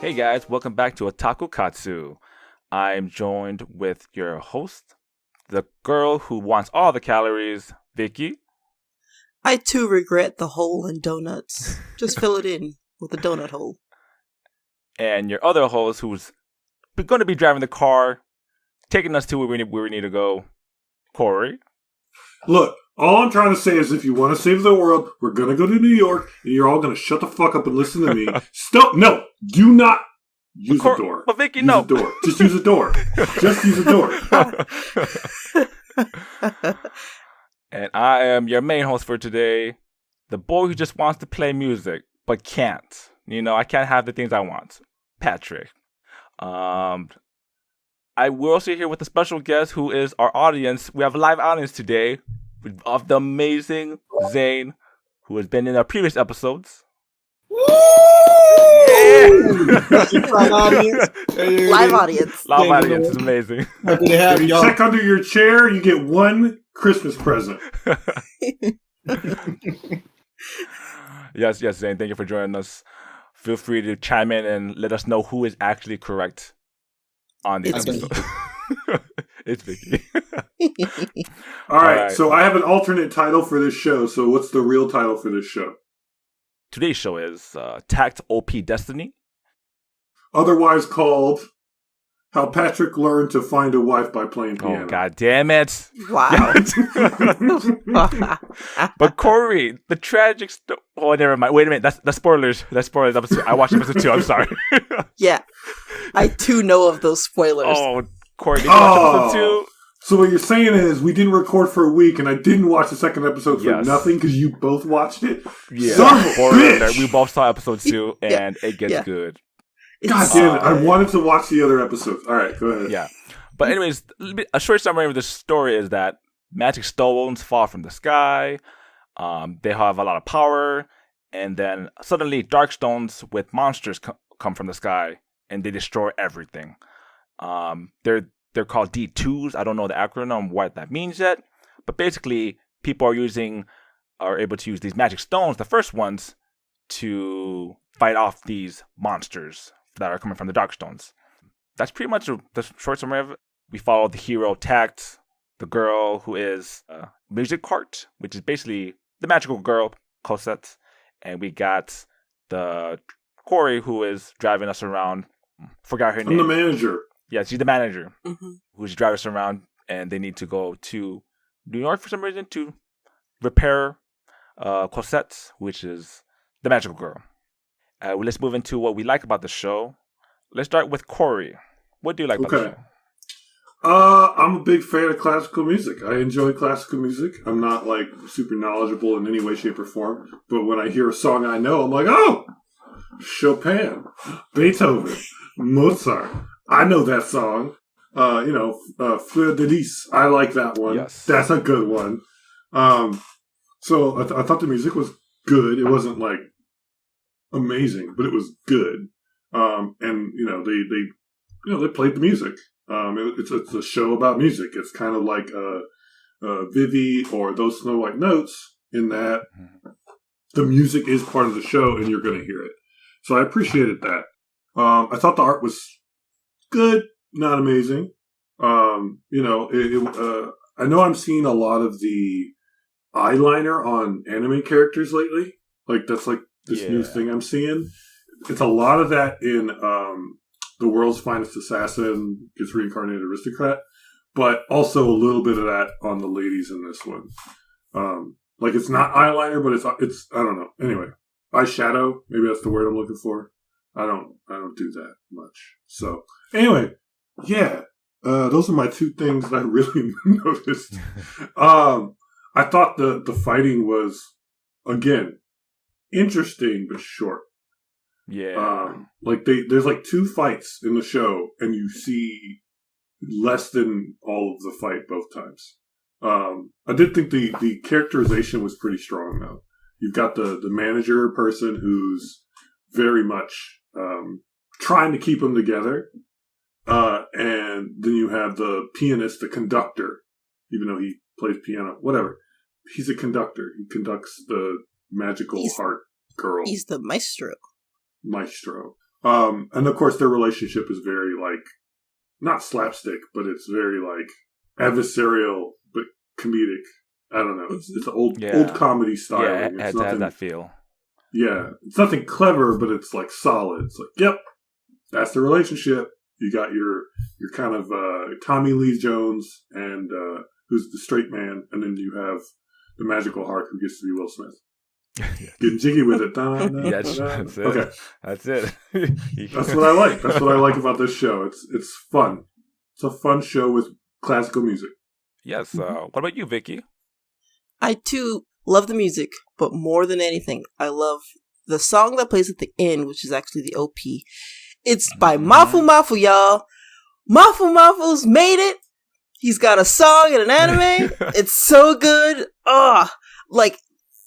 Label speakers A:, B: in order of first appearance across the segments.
A: Hey guys, welcome back to Otaku Katsu. I'm joined with your host, the girl who wants all the calories, Vicky.
B: I too regret the hole in donuts. Just fill it in with a donut hole.
A: And your other host who's going to be driving the car, taking us to where we need to go, Cori.
C: Look, all I'm trying to say is if you want to save the world, we're going to go to New York, and you're all going to shut the fuck up and listen to me. Stop! No! Do not use a door.
A: But Vicky,
C: use
A: no.
C: a door. Just use a door. Just use a door.
A: And I am your main host for today, the boy who just wants to play music, but can't. You know, I can't have the things I want. Patrick. I will also here with a special guest who is our audience. We have a live audience today of the amazing Zane, who has been in our previous episodes.
B: Yeah! Live audience. Live audience.
A: Live audience is amazing.
D: Happy to have
C: If you
D: y'all.
C: check under your chair, you get one Christmas present.
A: Yes, Zane. Thank you for joining us. Feel free to chime in and let us know who is actually correct on the episode. It's Vicky.
C: All right, so I have an alternate title for this show. So what's the real title for this show?
A: Today's show is Takt OP Destiny.
C: Otherwise called How Patrick Learned to Find a Wife by Playing Piano.
A: Oh, god damn it.
B: Wow.
A: But Cori, the tragic oh, never mind. Wait a minute. That's spoilers. That's spoilers. I watched episode 2. I'm sorry.
B: Yeah. I too know of those spoilers.
A: Oh, Cori, did you watch episode 2?
C: So what you're saying is we didn't record for a week, and I didn't watch the second episode for nothing because you both watched it?
A: Yeah.
C: Son of a bitch!
A: We both saw episode 2, and it gets good.
C: God damn it. I wanted to watch the other episodes. All right, go ahead.
A: Yeah. But anyways, a short summary of the story is that magic stones fall from the sky. They have a lot of power. And then suddenly dark stones with monsters come from the sky, and they destroy everything. They're called D2s. I don't know the acronym, what that means yet. But basically, people are able to use these magic stones, the first ones, to fight off these monsters that are coming from the dark stones. That's pretty much the short summary of it. We follow the hero Takt, the girl who is Music Cart, which is basically the magical girl, Cosette. And we got the Cori who is driving us around. Forgot her name.
C: I'm the manager.
A: Yeah, she's the manager
B: Mm-hmm.
A: who's driving us around, and they need to go to New York for some reason to repair Cosette, which is the magical girl. Let's move into what we like about the show. Let's start with Cori. What do you like about the show?
C: I'm a big fan of classical music. I enjoy classical music. I'm not like super knowledgeable in any way, shape, or form. But when I hear a song I know, I'm like, oh, Chopin, Beethoven, Mozart. I know that song. Fleur de Lis. I like that one.
A: Yes.
C: That's a good one. So I thought the music was good. It wasn't like amazing, but it was good. And they played the music. It's a show about music. It's kind of like Vivi or Those Snow White Notes in that the music is part of the show and you're going to hear it. So I appreciated that. I thought the art was good, not amazing. I know I'm seeing a lot of the eyeliner on anime characters lately. Like that's like this new thing I'm seeing. It's a lot of that in The World's Finest Assassin gets reincarnated aristocrat, but also a little bit of that on the ladies in this one. Like it's not eyeliner, but it's I don't know. Anyway, eyeshadow, maybe that's the word I'm looking for. I don't do that much. So anyway, those are my two things that I really noticed. I thought the fighting was again interesting but short.
A: Yeah.
C: There's like 2 fights in the show, and you see less than all of the fight both times. I did think the characterization was pretty strong, though. You've got the manager person who's very much trying to keep them together, and then you have the pianist, the conductor, even though he plays piano, whatever. He's a conductor. He conducts the magical heart girl.
B: He's the maestro.
C: And of course, their relationship is very like not slapstick, but it's very like adversarial but comedic. I don't know. It's an old comedy style.
A: Yeah, it has that feel.
C: Yeah, it's nothing clever, but it's like solid. It's like, yep, that's the relationship. You got your kind of Tommy Lee Jones and who's the straight man, and then you have the magical heart who gets to be Will Smith. Getting jiggy with it.
A: That's it.
C: Okay,
A: that's it.
C: That's what I like. That's what I like about this show. It's fun. It's a fun show with classical music.
A: Yes. What about you, Vicky?
B: I too love the music, but more than anything, I love the song that plays at the end, which is actually the OP. It's by Mafu, y'all. Mafu's made it. He's got a song and an anime. It's so good. Like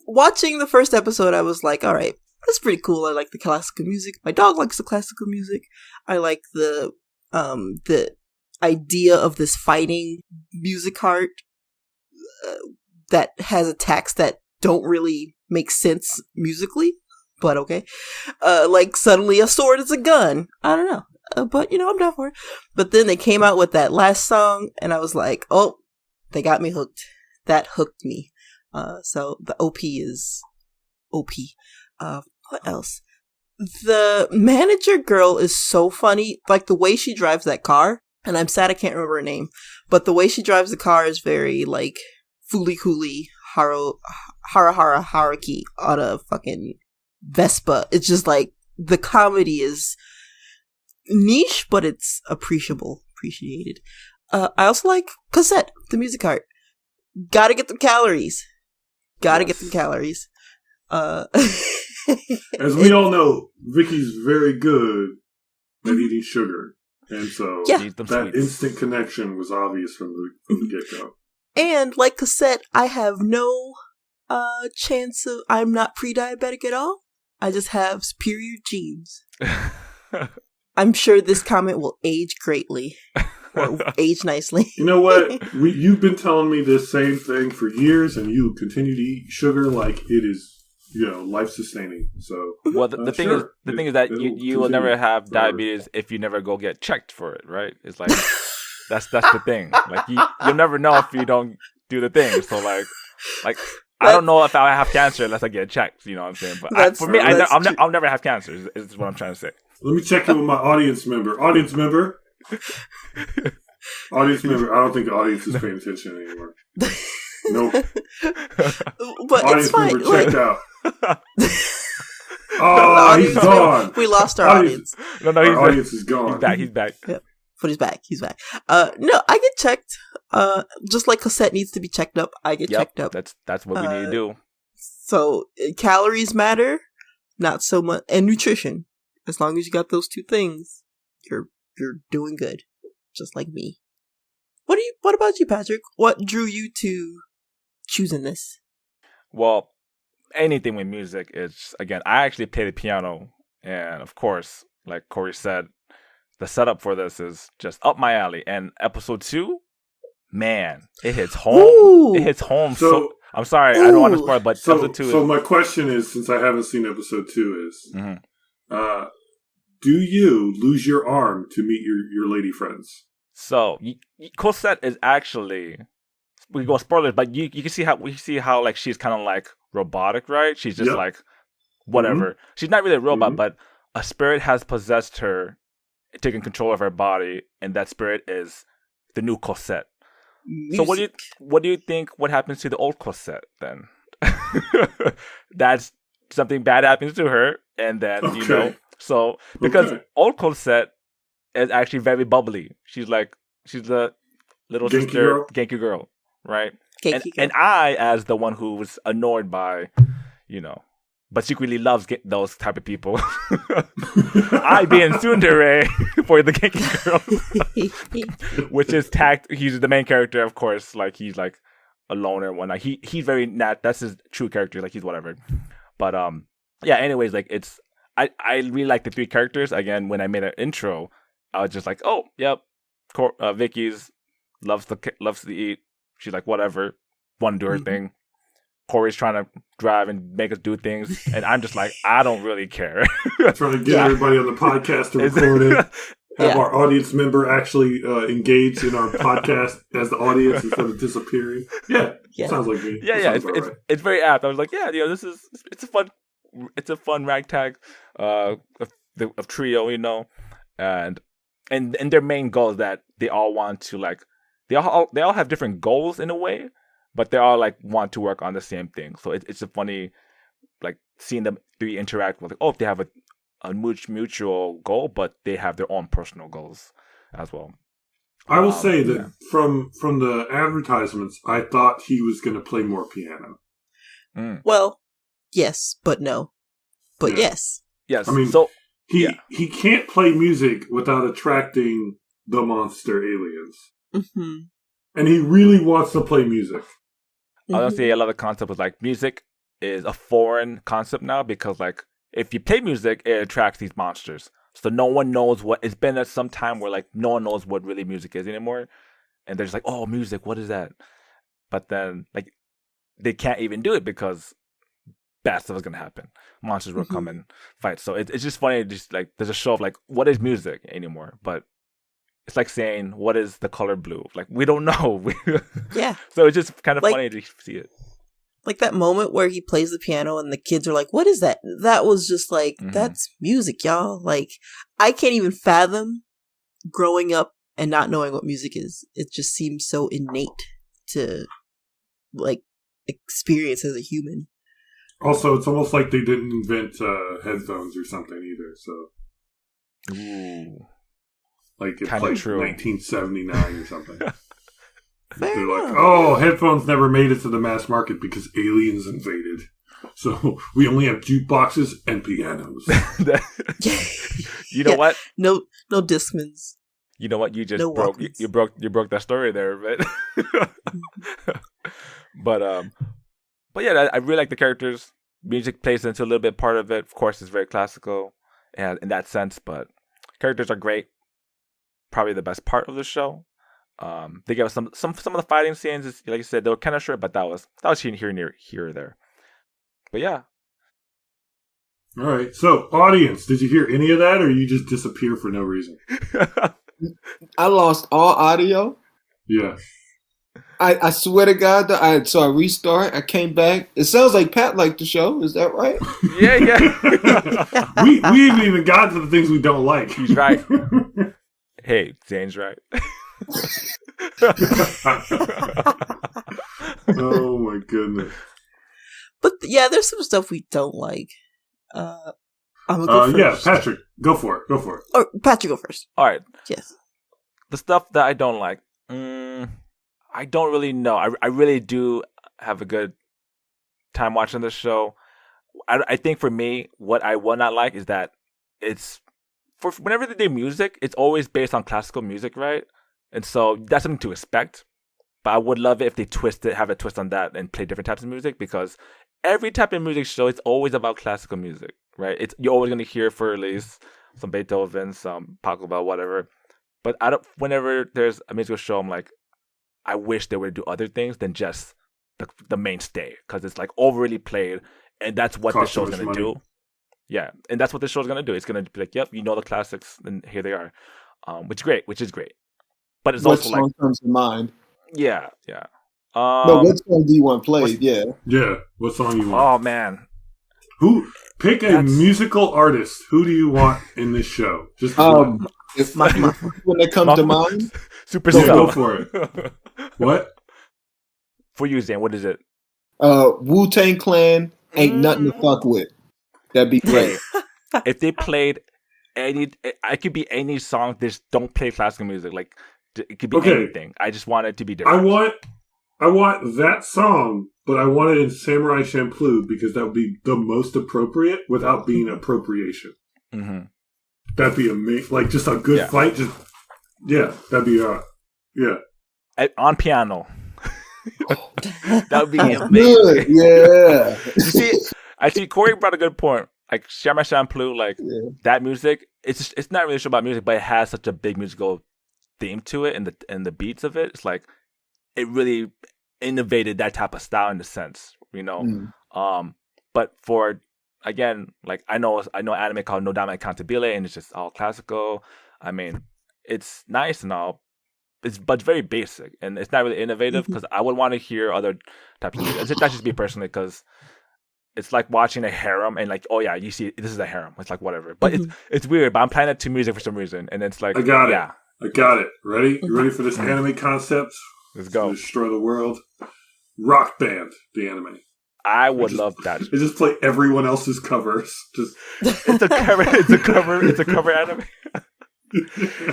B: watching the first episode, I was like, all right, that's pretty cool. I like the classical music. My dog likes the classical music. I like the idea of this fighting music art that has attacks that don't really make sense musically, but okay. Like suddenly a sword is a gun. I don't know. But, I'm down for it. But then they came out with that last song, and I was like, oh, they got me hooked. That hooked me. So the OP is OP. What else? The manager girl is so funny. Like, the way she drives that car, and I'm sad I can't remember her name, but the way she drives the car is very, like, fooly-cooly, Haraki on a fucking Vespa. It's just like, the comedy is niche, but it's appreciated. I also like Cassette, the music art. Gotta get them calories. Get them calories.
C: As we all know, Vicky's very good at eating sugar. And so that instant connection was obvious from the get-go.
B: And like Cassette, I have no chance of... I'm not pre-diabetic at all. I just have superior genes. I'm sure this comment will age greatly. Or age nicely.
C: You know what? You've been telling me this same thing for years, and you continue to eat sugar like it is, life-sustaining. So,
A: the thing is that you will never have diabetes if you never go get checked for it, right? It's like that's the thing. Like you'll never know if you don't do the thing. So like I don't know if I have cancer unless I get checked. You know what I'm saying? But I'll never have cancer. Is what I'm trying to say.
C: Let me check in with my audience member. Audience member. I don't think the audience is paying attention anymore. Nope.
B: But
C: audience
B: it's fine.
C: member checked out. Oh, he's gone.
B: We lost our audience.
C: No, our audience is gone.
A: He's back.
B: Yep. But he's back. No, I get checked. Just like Cassette needs to be checked up, I get checked up.
A: That's what we need to do.
B: So calories matter, not so much, and nutrition. As long as you got those two things, you're doing good, just like me. What about you, Patrick? What drew you to choosing this?
A: Well, anything with music is, again, I actually play the piano, and of course, like Cori said, the setup for this is just up my alley. And episode 2, man, it hits home.
B: Ooh.
A: It hits home. So I'm sorry, I don't want to spoil, but episode 2
C: So my question is, since I haven't seen episode 2, is do you lose your arm to meet your lady friends?
A: So Cosette is actually, we go spoilers, but you can see how like she's kind of like robotic, right? She's just like whatever. Mm-hmm. She's not really a robot, but a spirit has possessed her, taking control of her body, and that spirit is the new Cosette. So what do you think? What happens to the old Cosette then? That's something bad happens to her, and then So because old Cosette is actually very bubbly. She's the little sister Genki girl, right? And I, as the one who was annoyed by, but secretly loves those type of people. I being tsundere for the Genki girl, which is Takt. He's the main character, of course. Like he's like a loner and whatnot. He's very that's his true character. Like he's whatever. But anyways, like I really like the 3 characters. Again, when I made an intro, I was just like, oh, yep, Vicky's loves to eat. She's like, whatever, want to do her thing. Cori's trying to drive and make us do things, and I'm just like, I don't really care.
C: Trying to get everybody on the podcast to record it. Have our audience member actually engage in our podcast as the audience instead of disappearing. Yeah. Sounds like me.
A: Yeah. It's very apt. I was like, yeah, it's a fun ragtag of trio, and their main goal is that they all want to like they all have different goals in a way, but they all like want to work on the same thing. So it's a funny like seeing them three interact with if they have a mutual goal, but they have their own personal goals as well.
C: I will say that from the advertisements, I thought he was going to play more piano.
B: Well, yes, but no. But yes.
A: Yes.
C: I mean, so he can't play music without attracting the monster aliens.
B: Mm-hmm.
C: And he really wants to play music.
A: Honestly, I love the concept of like music is a foreign concept now because like if you play music, it attracts these monsters. So no one knows what... It's been at some time where, like, no one knows what really music is anymore. And they're just like, oh, music, what is that? But then, like, they can't even do it because bad stuff is going to happen. Monsters will come and fight. So it's just funny. Just like there's a show of, like, what is music anymore? But it's like saying, what is the color blue? Like, we don't know.
B: Yeah.
A: So it's just kind of funny to see it.
B: Like that moment where he plays the piano and the kids are like, what is that? That was just like, that's music, y'all. Like, I can't even fathom growing up and not knowing what music is. It just seems so innate to, like, experience as a human.
C: Also, it's almost like they didn't invent headphones or something either, so.
A: Ooh.
C: Like, it's
A: Kinda
C: like
A: true.
C: 1979 or something.
B: Fair
C: They're
B: enough.
C: like, oh, headphones never made it to the mass market because aliens invaded. So we only have jukeboxes and pianos.
A: You know what?
B: No Discmans.
A: You know what? You just
B: No
A: broke.
B: Walkmans.
A: You broke that story there, but but yeah, I really like the characters. Music plays into a little bit part of it. Of course, it's very classical, and in that sense, but characters are great. Probably the best part of the show. They gave us some of the fighting scenes, like you said, they were kind of short, but that was here or there. But yeah.
C: All right. So, audience, did you hear any of that, or you just disappear for no reason?
D: I lost all audio.
C: Yeah.
D: I swear to God, I restart. I came back. It sounds like Pat liked the show. Is that right?
A: Yeah.
C: we haven't even gotten to the things we don't like.
A: He's right. Hey, Zane's right.
C: Oh my goodness.
B: But yeah, there's some stuff we don't like. I'm gonna go first.
C: Yeah, Patrick, go for it.
B: Or Patrick, go first.
A: All right.
B: Yes.
A: The stuff that I don't like, I don't really know. I really do have a good time watching this show. I think for me, what I will not like is that it's for whenever they do music, it's always based on classical music, right? And so that's something to expect. But I would love it if they have a twist on that and play different types of music, because every type of music show, it's always about classical music, right? You're always going to hear for at least some Beethoven, some Pachelbel, whatever. But whenever there's a musical show, I'm like, I wish they would do other things than just the mainstay, because it's like overly played, and that's what the show's going to do. Yeah, and that's what the show's going to do. It's going to be like, yep, you know the classics, and here they are, which is great. But it's
D: What
A: also
D: song
A: like,
D: comes to mind?
A: yeah.
D: No, what song do you want played? Yeah.
C: Yeah, what song you want?
A: Oh man,
C: Pick a musical artist. Who do you want in this show? Just
D: if when it comes to mind,
A: Superstar.
C: go for it. What?
A: For you, Zane, what is it?
D: Wu-Tang Clan ain't nothing to fuck with. That'd be great.
A: If they played I could be any song. Just don't play classical music. Like it could be anything. I just want it to be different.
C: I want that song, but I want it in Samurai Champloo because that would be the most appropriate without being appropriation.
A: Mm-hmm.
C: That'd be amazing. Like just a good fight. That'd be
A: on piano. That would be amazing.
D: Good. Yeah.
A: You see, I see Cori brought a good point. Like Samurai Champloo, that music. It's not really a show about music, but it has such a big musical theme to it, and the beats of it. It's like it really innovated that type of style in a sense, you know.
D: Mm.
A: But for again, like I know anime called No Dame Cantabile, and it's just all classical. I mean, it's nice and all. But very basic, and it's not really innovative because I would want to hear other types of music. That's just me personally, because it's like watching a harem and like, oh yeah, you see, this is a harem. It's like whatever, but it's weird. But I'm playing it to music for some reason, and it's like,
C: I got it.
A: Yeah,
C: I got it. Ready? You ready for this anime concept?
A: let's go.
C: To destroy the world. Rock Band, the anime.
A: I would love that.
C: They just play everyone else's covers. Just
A: It's a cover. It's a cover. It's a cover anime.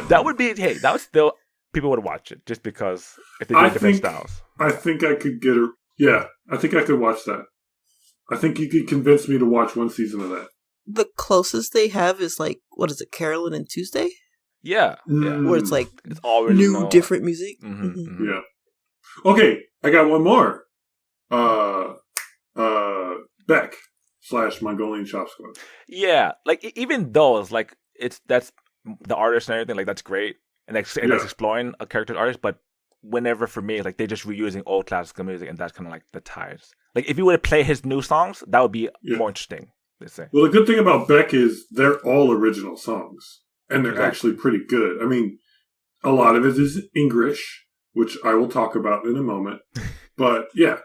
A: That would be. Hey, that would still. People would watch it just because if they do different styles.
C: I think I could get a... Yeah, I think I could watch that. I think you could convince me to watch one season of that.
B: The closest they have is like, what is it, Carolyn and Tuesday?
A: Yeah.
B: Where it's like
A: it's all
B: new, different music.
C: Yeah. Okay, I got one more. Beck / Mongolian Chop Squad.
A: Yeah, like even those, like that's the artist and everything, like that's great, and that's exploring a character's artist. But whenever for me, like they're just reusing old classical music, and that's kind of like the ties. Like if you were to play his new songs, that would be more interesting. They say.
C: Well, the good thing about Beck is they're all original songs, and they're actually pretty good. I mean, a lot of it is English, which I will talk about in a moment. But yeah,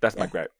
A: that's my gripe.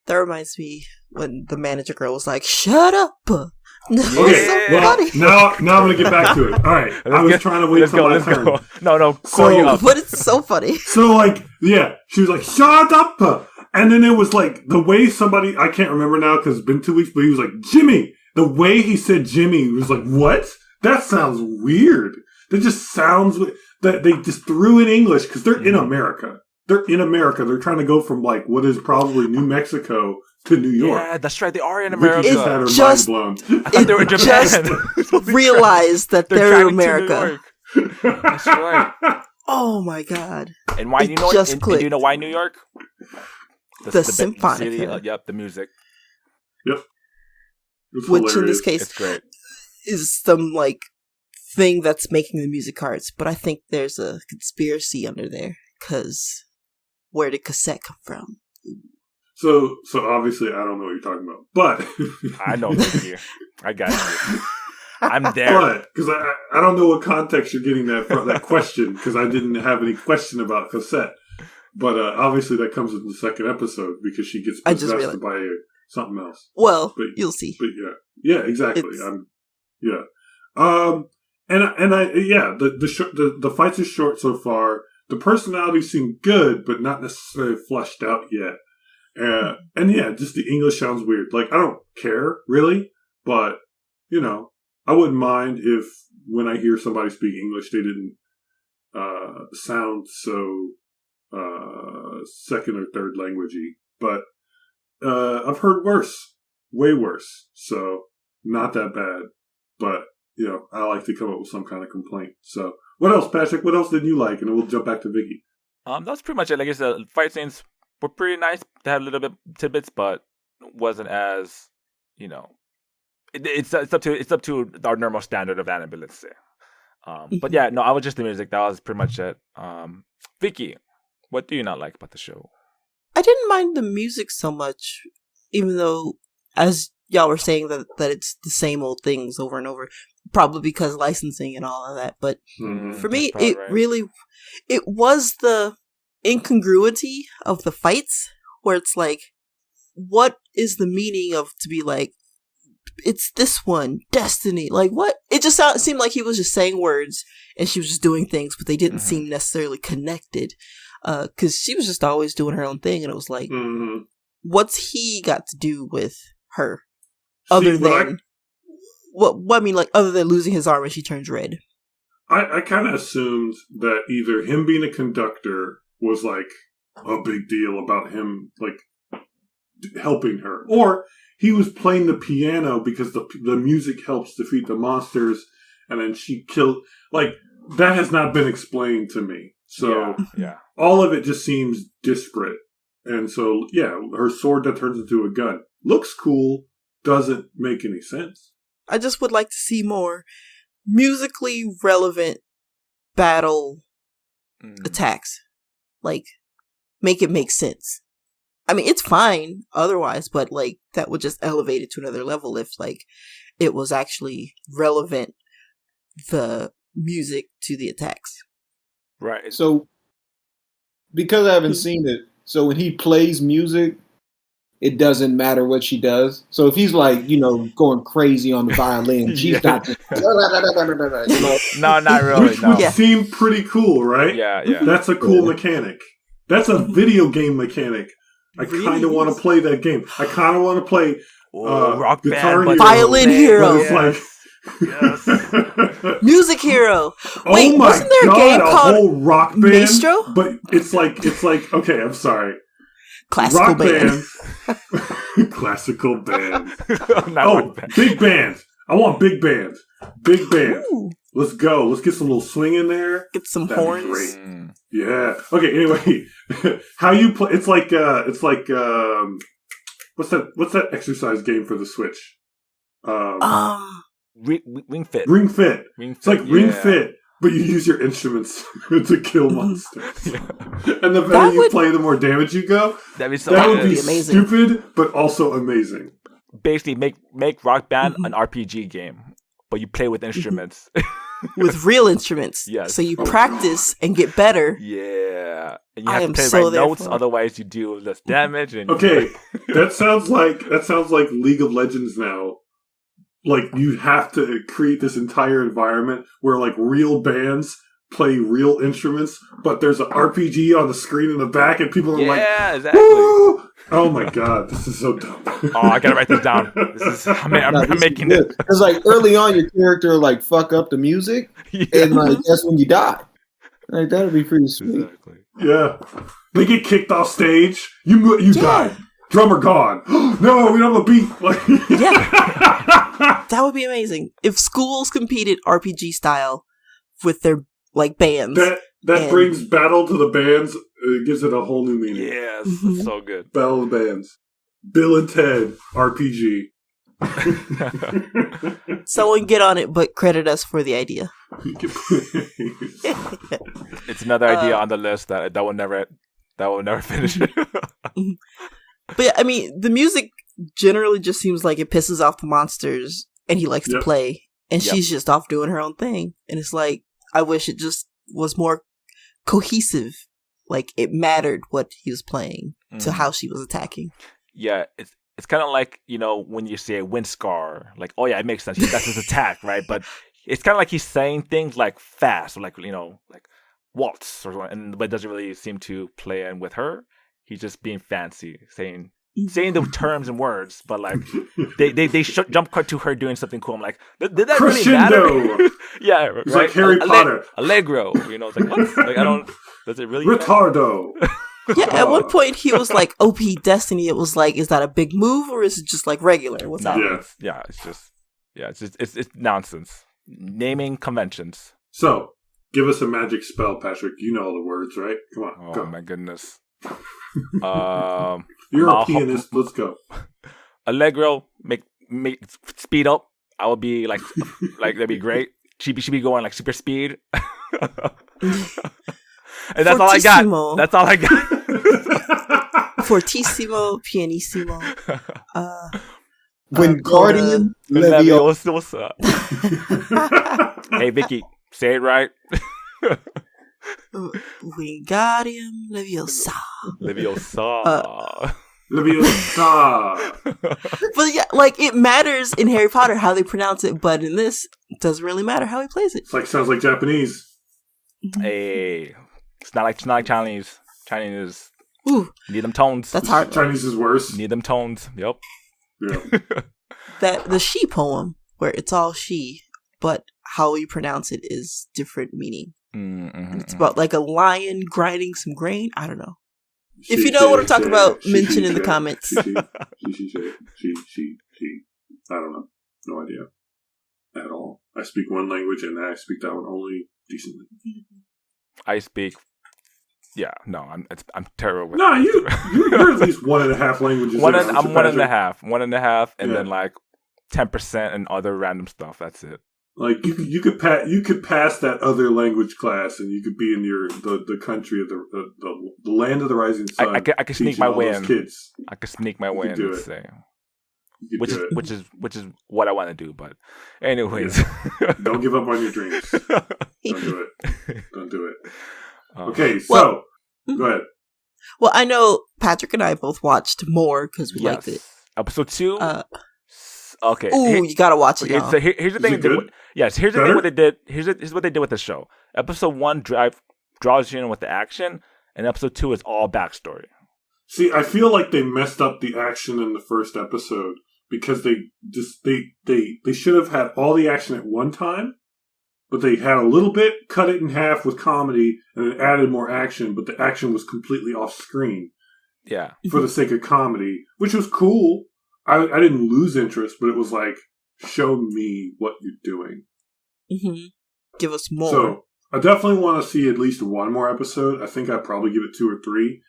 B: That reminds me when the manager girl was like, "Shut up."
C: Okay, well, now I'm going to get back to it. All right, I was trying to wait till my turn.
A: No,
B: so, but it's so funny.
C: So, like, yeah, she was like, "Shut up." And then it was like, the way somebody, I can't remember now because it's been 2 weeks, but he was like, "Jimmy." The way he said Jimmy was like, what? That sounds weird. That just sounds, that they just threw in English because they're in America. They're in America. They're trying to go from like what is probably New Mexico to New York.
A: Yeah, that's right. They are in America.
C: Vicky just had her mind blown.
A: I thought they were in Japan.
B: Just realized that they're in America.
A: That's right.
B: Oh my god!
A: And why New York? And do you know why New York?
B: The symphonic.
A: The music.
C: Yep.
B: Which in this case
A: it's great.
B: Is some like thing that's making the music cards, but I think there's a conspiracy under there. Because where did cassette come from?
C: So obviously I don't know what you're talking about, but
A: I know Vicky. I got you. I'm there.
C: But because I don't know what context you're getting that from, that question, because I didn't have any question about cassette. But obviously that comes in the second episode because she gets possessed by something else.
B: Well, but you'll see.
C: But yeah, exactly. The fights are short so far. The personalities seem good, but not necessarily fleshed out yet. Just the English sounds weird. Like, I don't care, really, but, I wouldn't mind if, when I hear somebody speak English, they didn't sound so second or third languagey. But I've heard worse. Way worse. So, not that bad. But, I like to come up with some kind of complaint. So... What else, Patrick? What else did you like? And then we'll jump back to Vicky.
A: That's pretty much it. Like I said, fight scenes were pretty nice. They had a little bit tidbits, but wasn't as it's up to our normal standard of anime, let's say. But yeah, no, I was just the music. That was pretty much it. Vicky, what do you not like about the show?
B: I didn't mind the music so much, even though, as y'all were saying, that it's the same old things over and over. Probably because licensing and all of that, but for me, it was the incongruity of the fights, where it's like, what is the meaning of to be like, it's this one, destiny, like what? It just seemed like he was just saying words, and she was just doing things, but they didn't seem necessarily connected, because she was just always doing her own thing, and it was like, what's he got to do with her, other than... other than losing his arm and she turns red.
C: I kind of assumed that either him being a conductor was like a big deal about him like helping her, or he was playing the piano because the music helps defeat the monsters, and then she killed. Like, that has not been explained to me. So all of it just seems disparate. And so, her sword that turns into a gun looks cool, doesn't make any sense.
B: I just would like to see more musically relevant battle attacks. Like, make it make sense. I mean, it's fine otherwise, but like that would just elevate it to another level if like it was actually relevant, the music to the attacks.
A: Right.
D: So, because I haven't seen it, so when he plays music, it doesn't matter what she does. So if he's like, going crazy on the violin, she's not.
A: No, not really.
C: Which
A: No.
C: would seem pretty cool, right?
A: Yeah.
C: That's a cool mechanic. That's a video game mechanic. I kind of want to play that game. I kind of want to play
A: Rock
C: Guitar
A: Band,
C: Hero.
B: Violin Hero.
C: But it's
A: Yes.
B: Music Hero.
C: Oh
B: Wait,
C: my
B: wasn't there a
C: God,
B: game
C: a
B: called
C: whole rock band?
B: Maestro?
C: But it's like okay, I'm sorry.
B: Classical
C: Rock
B: band?
C: Classical band.
A: Not
C: Oh,
A: Rock Band.
C: big bands. I want big bands. Big band.
B: Ooh,
C: Let's go. Let's get some little swing in there.
B: get some
C: That'd be
B: horns.
C: great.
A: Mm.
C: Yeah. Okay. Anyway, how you play? It's like what's that exercise game for the Switch?
A: Ring Fit.
C: Ring Fit. It's like Ring
A: yeah.
C: Fit, but you use your instruments to kill monsters.
A: Yeah.
C: And the better
B: That
C: you
B: would-
C: play, the more damage you go.
A: That'd be so
C: That
A: good.
C: would be
B: be amazing.
C: stupid, but also amazing.
A: Basically make Rock Band an RPG game, but you play with instruments.
B: With real instruments.
A: Yes.
B: So you practice and get better.
A: Yeah, and you
B: I
A: have to
B: am
A: play the
B: so
A: right
B: there
A: notes,
B: for it.
A: otherwise you do less damage. And
C: Okay, that sounds like League of Legends now. Like you have to create this entire environment where like real bands play real instruments, but there's an RPG on the screen in the back, and people are like,
A: yeah, exactly.
C: "Woo!" Oh my God, this is so dumb.
A: Oh, I gotta write this down. This is I'm making it.
D: Because like early on, your character like fuck up the music,
A: Yeah,
D: and like that's when you die. Like that'd be pretty sweet.
A: exactly.
C: Yeah, they get kicked off stage. You die. Drummer gone. No, we don't have a beat. Like,
B: That would be amazing. If schools competed RPG style with their like bands.
C: that
B: And-
C: brings battle to the bands. It gives it a whole new meaning.
A: Yes,
B: Mhm.
A: that's so good.
C: Battle of the Bands. Bill and Ted RPG.
B: Someone get on it, but credit us for the idea.
A: It's another idea on the list that will never finish.
B: But yeah, I mean, the music generally just seems like it pisses off the monsters, and he likes to
C: Yep.
B: play, and
A: Yep.
B: she's just off doing her own thing. And it's like, I wish it just was more cohesive. Like, it mattered what he was playing to
A: Mhm.
B: how she was attacking.
A: Yeah, it's kind of like, when you say wind scar, like, oh yeah, it makes sense. That's his attack, right? But it's kind of like he's saying things like fast, or like like waltz, or something, but it doesn't really seem to play in with her. He's just being fancy, saying the terms and words, but like they jump cut to her doing something cool. I'm like, did that really
C: Crescendo.
A: matter? Yeah, right.
C: It's like Harry Potter.
A: Allegro. It's like what? Like I don't. Does it really? matter?
C: Retardo.
B: Yeah, at one point he was like, OP Destiny. It was like, is that a big move, or is it just like regular? What's
A: No,
B: happening?
C: Yeah.
A: it's nonsense. Naming conventions.
C: So, give us a magic spell, Patrick. You know all the words, right? Come on,
A: Oh
C: go.
A: my goodness.
C: You're a
A: I'll-
C: pianist. Let's go.
A: Allegro, make speed up. I would be like that'd be great. She be going like super speed. And that's all I
B: Fortissimo.
A: got. That's all I got.
B: Fortissimo, pianissimo.
D: Wingardium Leviosa.
A: What's up? Hey Vicky, say it right.
B: Wingardium Leviosa.
A: Leviosa.
C: Leviosa.
B: But yeah, like, it matters in Harry Potter how they pronounce it, but in this, it doesn't really matter how he plays it.
C: It's like sounds like Japanese.
A: Hey, it's not like Chinese. Chinese
B: Ooh,
A: need them tones.
B: that's hard.
C: Chinese is worse.
A: Need them tones. Yep.
C: Yeah.
B: That the she poem, where it's all she, but how you pronounce it is different meaning.
A: Mm-hmm.
B: It's about like a lion grinding some grain. I don't know. If you know what I'm talking about, mention in the comments.
C: She. I don't know. No idea. At all. I speak one language and I speak that one only decently.
A: I speak. Yeah, no, I'm terrible with.
C: No, you're at least 1.5 languages.
A: I'm
C: down, so
A: 1.5,
C: Patrick,
A: 1.5, and
C: Yeah.
A: then like 10% and other random stuff. That's it.
C: Like you could pass that other language class, and you could be in the country of the land of the rising sun.
A: I could sneak my way in.
C: Kids.
A: I could sneak my way in.
C: Do it.
A: Say, which is what I want to do. But anyways,
C: don't give up on your dreams. Don't do it. Don't do it. Okay, so
B: Well,
C: go ahead.
B: Well, I know Patrick and I both watched more because we liked it.
A: Episode 2. Okay.
B: Ooh, you gotta watch it.
A: So here's the thing.
C: Is it good?
A: Here's the thing. What they did. Here's what they did with the show. Episode 1 draws you in with the action, and episode 2 is all backstory.
C: See, I feel like they messed up the action in the first episode because they should have had all the action at one time, but they had a little bit, cut it in half with comedy, and then added more action, but the action was completely off screen.
A: Yeah.
C: For the sake of comedy, which was cool. I didn't lose interest, but it was like, show me what you're doing.
B: Mm-hmm. Give us more.
C: So, I definitely want to see at least one more episode. I think I'd probably give it 2 or 3.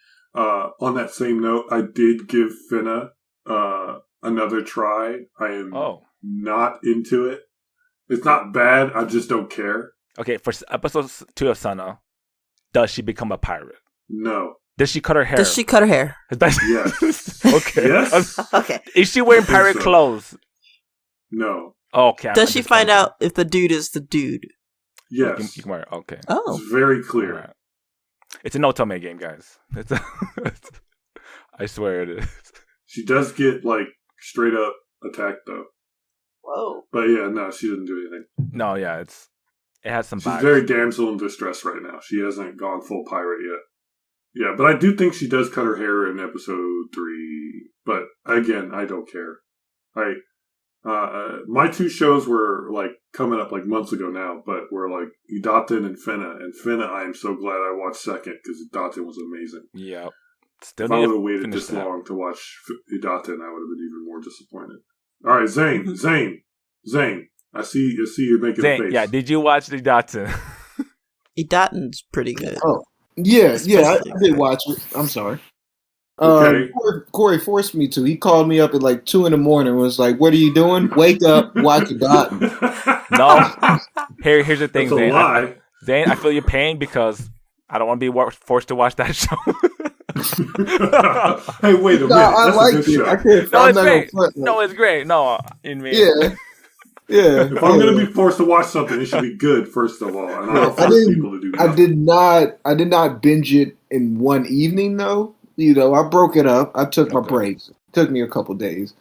C: On that same note, I did give Finna another try. I am not into it. It's not bad, I just don't care.
A: Okay, for episode 2 of Sana, does she become a pirate?
C: No.
A: Does she cut her hair?
B: Does she cut her hair?
C: Yes.
A: Okay.
C: Yes.
B: Okay.
A: Is she wearing pirate clothes?
C: No.
A: Okay.
B: Does she find out if the dude is the dude?
C: Yes.
A: You can wear it. Okay.
B: Oh.
C: It's very clear.
A: Right. It's a no-tome game, guys. I swear it is.
C: She does get, like, straight up attacked, though.
B: Whoa.
C: But yeah, no, she doesn't do anything.
A: No, yeah, it has some
C: She's
A: vibes.
C: very damsel in distress right now. She hasn't gone full pirate yet. Yeah, but I do think she does cut her hair in episode 3. But again, I don't care. My 2 shows were like coming up like months ago now, but were like Idaten and Finna. And Finna, I am so glad I watched second because Idaten was amazing.
A: Yeah.
C: If I would have waited this long to watch Idaten, I would have been even more disappointed. All right, Zane. I see you're making a face.
A: Yeah, did you watch the Idaten?
B: Idaten's pretty good.
D: Oh. Yeah, I did watch it. I'm sorry.
C: Okay.
D: Cori forced me to. He called me up at like 2 a.m. and was like, "What are you doing? Wake up, watch Idaten."
A: No. Here's the thing,
C: That's
A: Zane.
C: a lie.
A: Zane, I feel your pain because I don't want to be forced to watch that show.
C: Hey, wait a minute.
D: I
C: That's
D: like
C: a good
D: it.
C: show.
D: I can't.
A: No,
D: I'm
A: it's
D: not
A: great.
D: gonna front,
A: No, it's great. No, in me.
D: Yeah.
C: If I'm going to be forced to watch something, it should be good, first of all. And I don't force people to do that.
D: I did not binge it in one evening, though. You know, I broke it up. I took my breaks. It took me a couple days.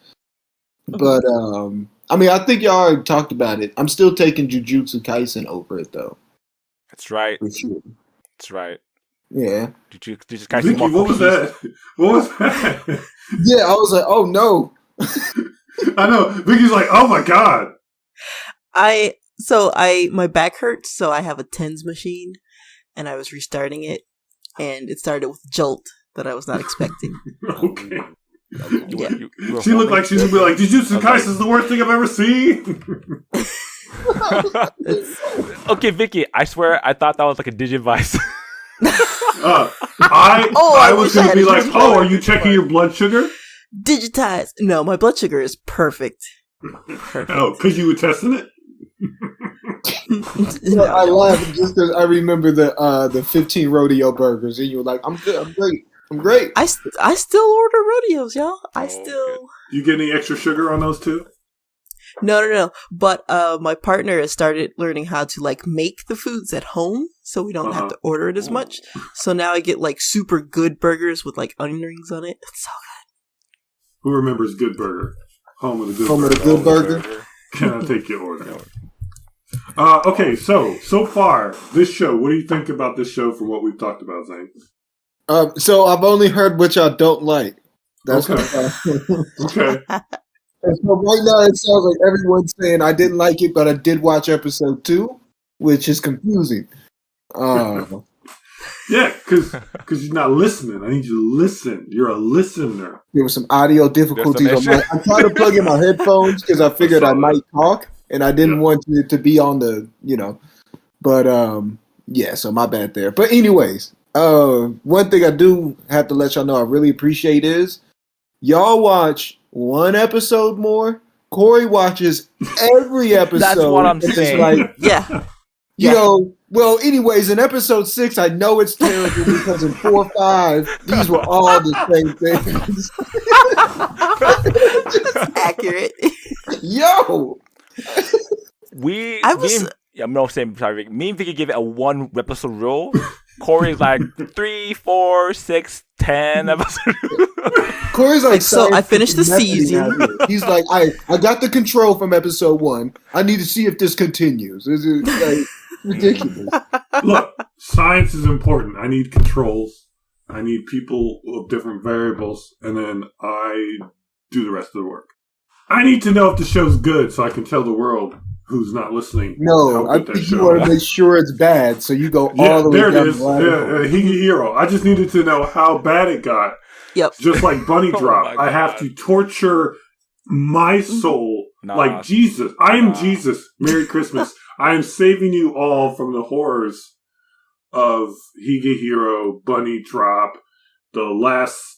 D: But, I mean, I think y'all already talked about it. I'm still taking Jujutsu Kaisen over it, though.
A: That's right.
D: For sure.
A: That's right.
D: Yeah.
A: Jujutsu Kaisen.
C: Vicky, what was that? What was that?
D: Yeah, I was like, oh, no.
C: I know. Vicky's like, oh, my God.
B: My back hurts, so I have a TENS machine, and I was restarting it, and it started with Jolt that I was not expecting.
C: Okay.
B: Yeah.
C: She looked like she's going to be like, Jujutsu Kaisen is the worst thing I've ever seen.
A: Okay, Vicky, I swear I thought that was like a Digivice.
C: I was going to be like, oh, are you checking your blood sugar?
B: Digitized. No, my blood sugar is perfect.
C: Oh, because you were testing it?
B: No.
D: I laughed just because I remember the 15 rodeo burgers, and you were like, I'm good, I'm great.
B: I still order rodeos, y'all.
C: You get any extra sugar on those too?
B: No. But my partner has started learning how to like make the foods at home, so we don't have to order it as much. So now I get like super good burgers with like onion rings on it. It's so good.
C: Who remembers Good Burger? Home of the Good
D: Home
C: Burger.
D: of the Good Burger.
C: Can I take your order? Okay, so far, this show, what do you think about this show from what we've talked about, Zane?
D: So I've only heard what y'all don't like. That's
C: okay. Okay.
D: And so right now it sounds like everyone's saying I didn't like it, but I did watch episode 2, which is confusing.
C: Yeah, because you're not listening. I need you to listen. You're a listener.
D: There were some audio difficulties. I tried to plug in my headphones because I figured I might talk, and I didn't want it to be on the, But, so my bad there. But anyways, one thing I do have to let y'all know I really appreciate is y'all watch one episode more, Corey watches every episode.
A: That's what I'm
D: and it's
A: saying.
D: Like,
B: Yeah.
D: you know, well, anyways, in episode 6, I know it's terrible because in 4 or 5, these were all the same things.
B: That's accurate.
D: Yo!
A: I'm not saying sorry. Me and Vicky give it a 1 episode rule. Corey's like 3, 4, 6, 10 episodes.
D: Corey's like
B: so I finished the season.
D: He's like, I got the control from episode 1. I need to see if this continues. This is like ridiculous.
C: Look, science is important. I need controls. I need people of different variables, and then I do the rest of the work. I need to know if the show's good so I can tell the world who's not listening.
D: No, I think you want to make sure it's bad, so you go all the way down the line.
C: Hero. I just needed to know how bad it got.
B: Yep.
C: Just like Bunny Drop. I have to torture my soul like Jesus. I am Jesus. Merry Christmas. I am saving you all from the horrors of Higehiro, Bunny Drop, the last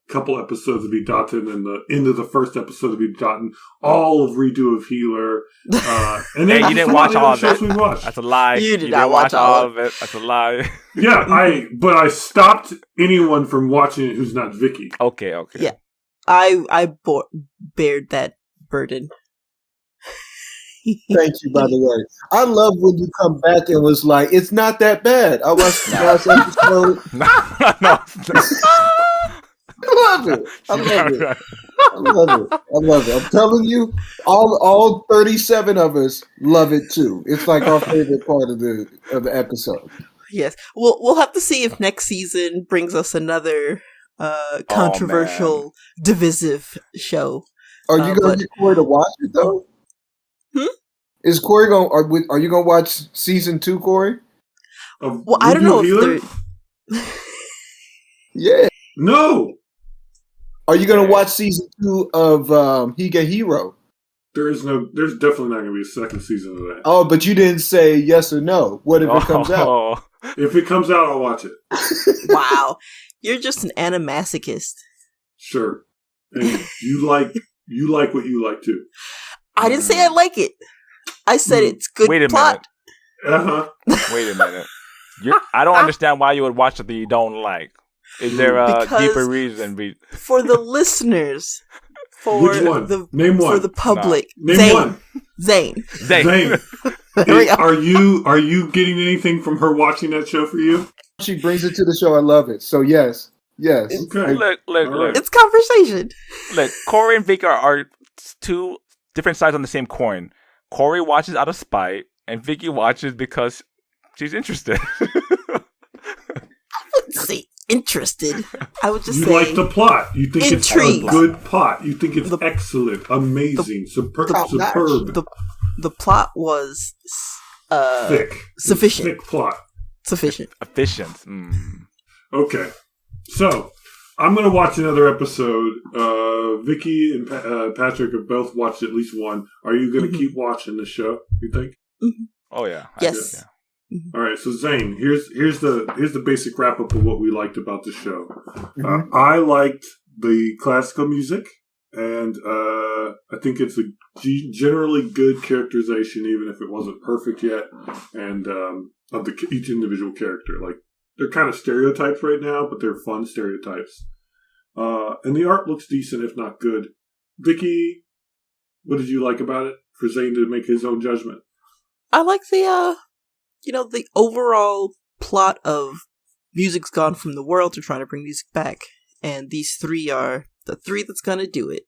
C: couple episodes of Bedaten, and the end of the first episode of Bedaten, all of Redo of Healer. And then
A: you didn't watch all of it.
C: Watched.
A: That's a lie.
B: You did not watch all of it.
A: That's a lie.
C: Yeah, but I stopped anyone from watching it who's not Vicky.
A: Okay.
B: Yeah. I bared that burden.
D: Thank you, by the way. I love when you come back and was like, it's not that bad. I watched the last episode.
A: No.
D: I love it. I'm telling you, all 37 of us love it too. It's like our favorite part of the episode.
B: Yes. We'll have to see if next season brings us another controversial, divisive show.
D: Are you going to get Corey to watch it though? Is Corey going? Are you going to watch season 2, Corey?
B: Well, I don't know if they're.
D: Yeah.
C: No.
D: Are you going to watch season 2 of Higehiro?
C: There's definitely not going to be a second season of that.
D: Oh, but you didn't say yes or no. What if it comes out?
C: If it comes out, I'll watch it.
B: Wow. You're just an animasochist.
C: Sure. And you like what you like too.
B: I didn't say I like it. I said it's good plot.
C: Uh-huh.
A: Wait a minute. I don't understand why you would watch something you don't like. Is there a deeper reason?
B: For the listeners.
C: Which one? Name one.
B: For the public.
C: No. Name
B: Zane.
C: one.
B: Zane.
C: Are you getting anything from her watching that show for you?
D: She brings it to the show. I love it. So yes.
C: Okay.
A: Look.
B: It's conversation.
A: Look, Cori and Vicky are 2 different sides on the same coin. Cori watches out of spite, and Vicky watches because she's interested.
B: I wouldn't say interested. I would just say
C: you like the plot. You think
B: intrigued.
C: It's a good plot. You think it's excellent, amazing, superb.
B: The plot was
C: thick,
B: sufficient.
C: Thick plot.
B: Sufficient.
A: Efficient.
C: Okay, so I'm going to watch another episode. Vicky and Patrick have both watched at least one. Are you going to keep watching the show, you think?
B: Mm-hmm.
A: Oh, yeah.
B: Yes.
C: Mm-hmm. All right, so Zane, here's the basic wrap-up of what we liked about the show. Mm-hmm. I liked the classical music, and I think it's a generally good characterization, even if it wasn't perfect yet, and of each individual character. Like, they're kind of stereotypes right now, but they're fun stereotypes. And the art looks decent, if not good. Vicky, what did you like about it for Zane to make his own judgment?
B: I like the overall plot of music's gone from the world to trying to bring music back. And these 3 are the 3 that's going to do it.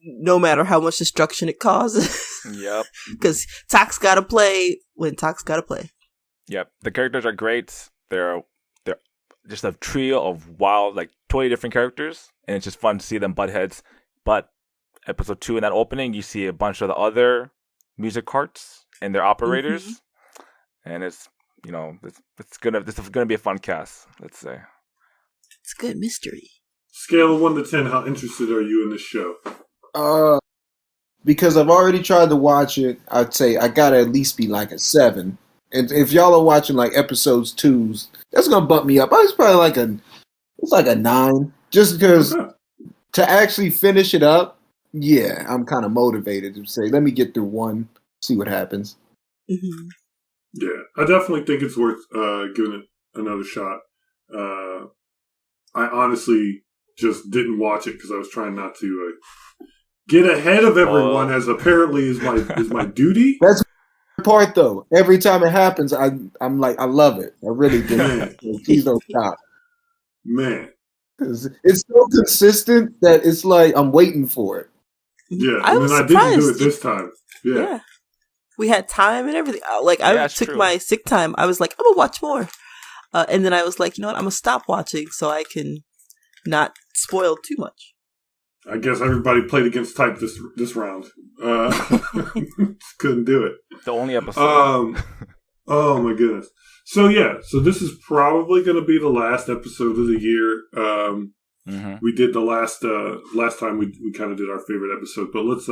B: No matter how much destruction it causes.
A: Yep.
B: Because Takt's got to play when Takt's got to play.
A: Yep. The characters are great. They're just a trio of wild, 20 different characters. And it's just fun to see them butt heads. But episode 2 in that opening, you see a bunch of the other music carts and their operators. Mm-hmm. And it's gonna be a fun cast, let's say.
B: It's a good mystery.
C: Scale of 1 to 10, how interested are you in this show?
D: Because I've already tried to watch it, I'd say I gotta at least be like a 7. And if y'all are watching episodes 2s, that's gonna bump me up. I was probably like a 9, just because to actually finish it up yeah, I'm kind of motivated to say, let me get through one, see what happens.
B: Mm-hmm.
C: Yeah, I definitely think it's worth giving it another shot. I honestly just didn't watch it because I was trying not to get ahead of everyone, as apparently is my duty.
D: That's the part, though. Every time it happens, I'm like, I love it. I really do. Please don't stop.
C: Man.
D: It's so consistent that it's like I'm waiting for it.
C: Yeah,
B: I
C: and
B: was
C: then I didn't do it
B: surprised.
C: this time. Yeah.
B: We had time and everything. Like, I took
A: true.
B: my sick time. I was like, I'm gonna watch more. And then I was like, you know what? I'm gonna stop watching so I can not spoil too much.
C: I guess everybody played against type this round. Couldn't do it.
A: The only episode.
C: Oh my goodness. So this is probably going to be the last episode of the year. We did the last time we kind of did our favorite episode, but let's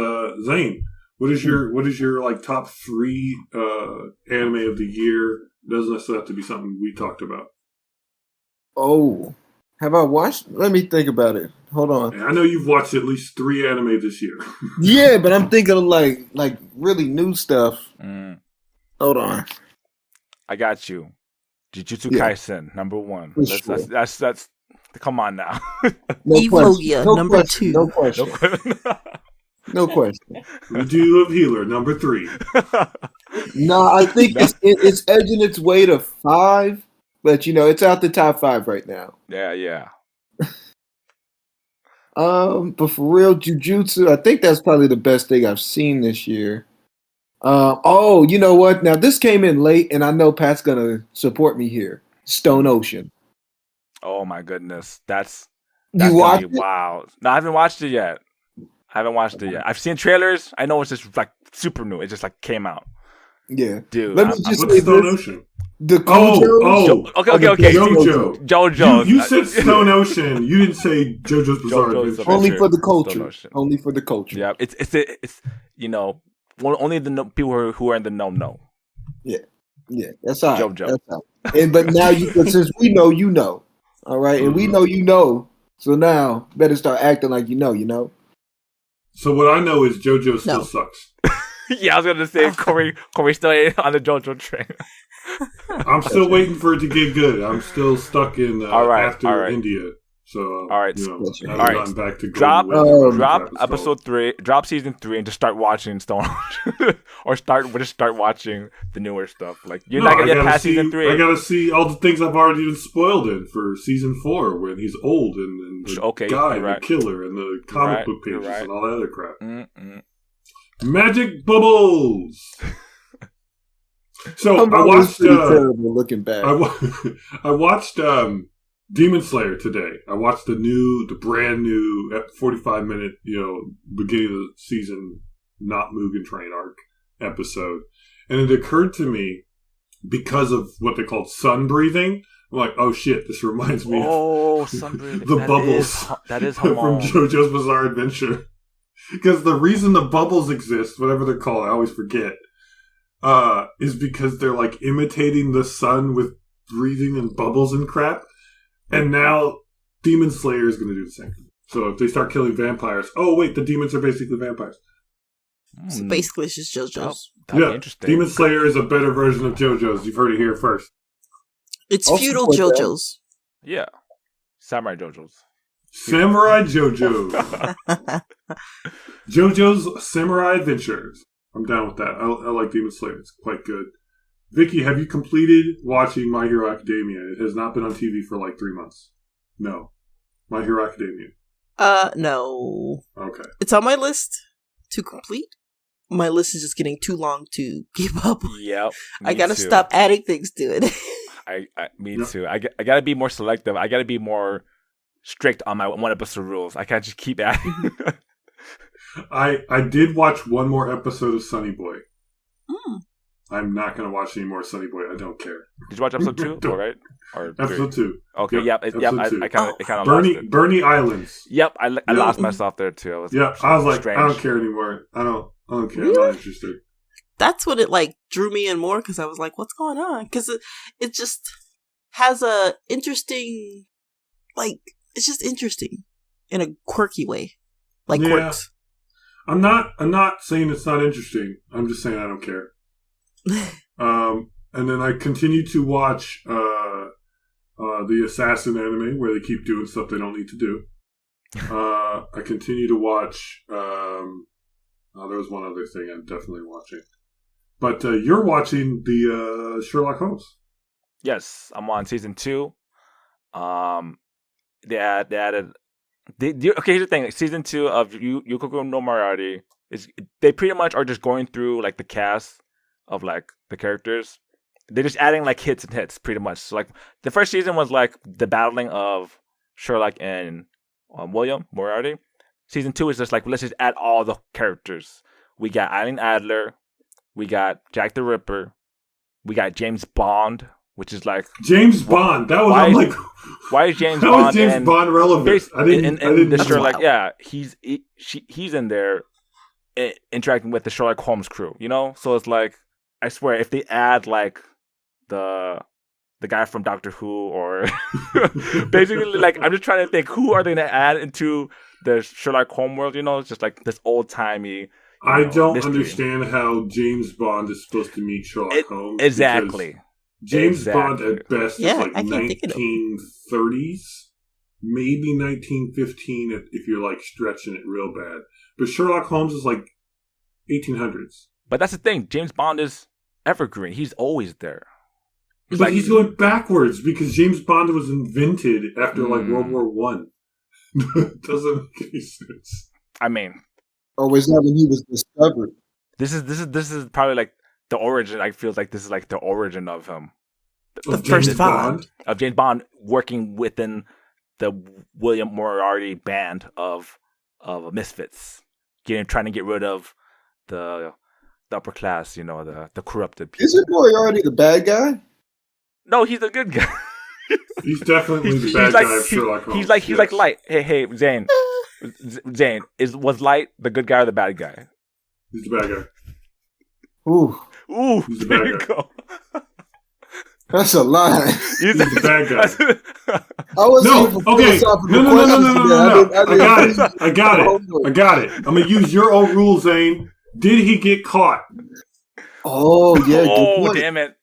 C: Zane, what is your like top 3 anime of the year? Doesn't necessarily have to be something we talked about.
D: Oh, have I watched? Let me think about it. Hold on.
C: And I know you've watched at least 3 anime this year.
D: Yeah, but I'm thinking of like really new stuff. Hold on.
A: I got you. Jujutsu Kaisen, number 1. That's come on now.
B: Evogia, number 2.
D: No question. No question.
C: Review of Healer, number 3.
D: No, I think it's edging its way to 5, but it's out the top 5 right now.
A: Yeah.
D: But for real, Jujutsu, I think that's probably the best thing I've seen this year. Oh, you know what? Now this came in late, and I know Pat's gonna support me here. Stone Ocean.
A: Oh my goodness, that's
D: you watched it?
A: Wow. No, I haven't watched it yet. I've seen trailers. I know it's just like super new. It just like came out.
D: Yeah,
A: dude.
D: Let me just
C: say
D: Stone
C: Ocean?
D: The
A: Okay.
C: JoJo. You said Stone Ocean. You didn't say JoJo's Bizarre Adventure.
D: Only for the culture. Only for the culture.
A: Yeah, it's only the people who are in the know.
D: Yeah, that's all right.
A: JoJo.
D: That's all right. But now since we know, all right, and we know, so now better start acting like you know.
C: So what I know is JoJo still sucks.
A: Yeah, I was gonna say Cori still ain't on the JoJo train.
C: I'm still waiting for it to get good. I'm still stuck in after India. So
A: all right,
C: back to
A: drop episode 3, drop season 3, and just start watching Stone Ocean, or just start watching the newer stuff. Like you're not gonna get past season 3.
C: I gotta see all the things I've already been spoiled in for season 4 when he's old and the guy, and the killer, and the comic book pages and all that other crap. Magic bubbles. So I watched.
D: Terrible looking back.
C: I watched Demon Slayer today. I watched the brand new 45-minute, beginning of the season, not Mugen Train arc episode, and it occurred to me because of what they called sun breathing. I'm like, oh shit, this reminds me of
A: sun breathing.
C: the bubbles
A: that is
C: from JoJo's Bizarre Adventure. Because the reason the bubbles exist, whatever they're called, I always forget, is because they're like imitating the sun with breathing and bubbles and crap. And now Demon Slayer is going to do the same. So if they start killing vampires, oh wait, the demons are basically vampires.
B: So basically it's just JoJo's.
C: Yeah, interesting. Demon Slayer is a better version of JoJo's. You've heard it here first.
B: It's feudal JoJo's.
A: Yeah. Samurai JoJo's.
C: Samurai JoJo's. JoJo's Samurai Adventures. I'm down with that. I like Demon Slayer. It's quite good. Vicky, have you completed watching My Hero Academia? It has not been on TV for like 3 months. No. My Hero Academia.
B: No.
C: Okay.
B: It's on my list to complete. My list is just getting too long to keep up.
A: Yep.
B: I gotta stop adding things to it.
A: Me too. I gotta be more selective. I gotta be more strict on my one episode rules. I can't just keep adding.
C: I did watch one more episode of Sunny Boy.
B: Mm.
C: I'm not going to watch any more Sunny Boy. I don't care.
A: Did you watch episode 2? All right, or
C: episode 2?
A: Okay, yep. I kind of
C: Bernie,
A: lost it.
C: Bernie Islands.
A: Yep, I lost myself there too.
C: I was like, strange. I don't care anymore. I don't care. Really? I'm not interested.
B: That's what it drew me in more, because I was like, what's going on? Because it just has a interesting, it's just interesting in a quirky way, quirks.
C: I'm not saying it's not interesting. I'm just saying I don't care. And then I continue to watch the Assassin anime where they keep doing stuff they don't need to do. I continue to watch. There was one other thing I'm definitely watching. But you're watching the Sherlock Holmes.
A: Yes, I'm on season 2. They added. Okay, here's the thing. Like, season 2 of Yukoku no Moriarty is they pretty much are just going through like the cast of like the characters. They're just adding like hits and hits, pretty much. So like the first season was like the battling of Sherlock and William Moriarty. Season 2 is just like let's just add all the characters. We got Eileen Adler, we got Jack the Ripper, we got James Bond, which is like
C: James Bond. That was
A: why is James
C: how
A: Bond?
C: Is James Bond relevant? I didn't.
A: The Sherlock, yeah, he's in there interacting with the Sherlock Holmes crew. You know, so it's like I swear if they add like the guy from Doctor Who or basically like I'm just trying to think who are they gonna add into the Sherlock Holmes world? You know, it's just like this old timey.
C: I don't
A: mystery.
C: understand how James Bond is supposed to meet Sherlock Holmes.
A: Exactly.
C: James Bond at best is like
B: I can't
C: 1930s, maybe 1915 if you're like stretching it real bad. But Sherlock Holmes is like 1800s.
A: But that's the thing. James Bond is evergreen. He's always there.
C: But he's going backwards because James Bond was invented after like World War One. Doesn't make any sense.
A: I mean,
D: or was that when he was discovered?
A: This is probably like the origin. I feel like this is like the origin of him.
B: The first Bond
A: of James Bond working within the William Moriarty band of misfits, trying to get rid of the upper class. You know, the corrupted people.
D: Isn't Moriarty the bad guy?
A: No, he's a good guy.
C: He's definitely the bad guy of Sherlock Holmes.
A: He's like Light. Hey, Zane. Zane, was Light the good guy or the bad guy?
C: He's the bad guy.
D: Ooh,
C: he's the
A: there
C: bad
A: you
C: guy.
A: go.
D: That's a lie.
C: He's the bad guy.
D: I was
C: No. I got it. I'm gonna use your own rule, Zane. Did he get caught?
D: Oh yeah.
A: Oh damn it.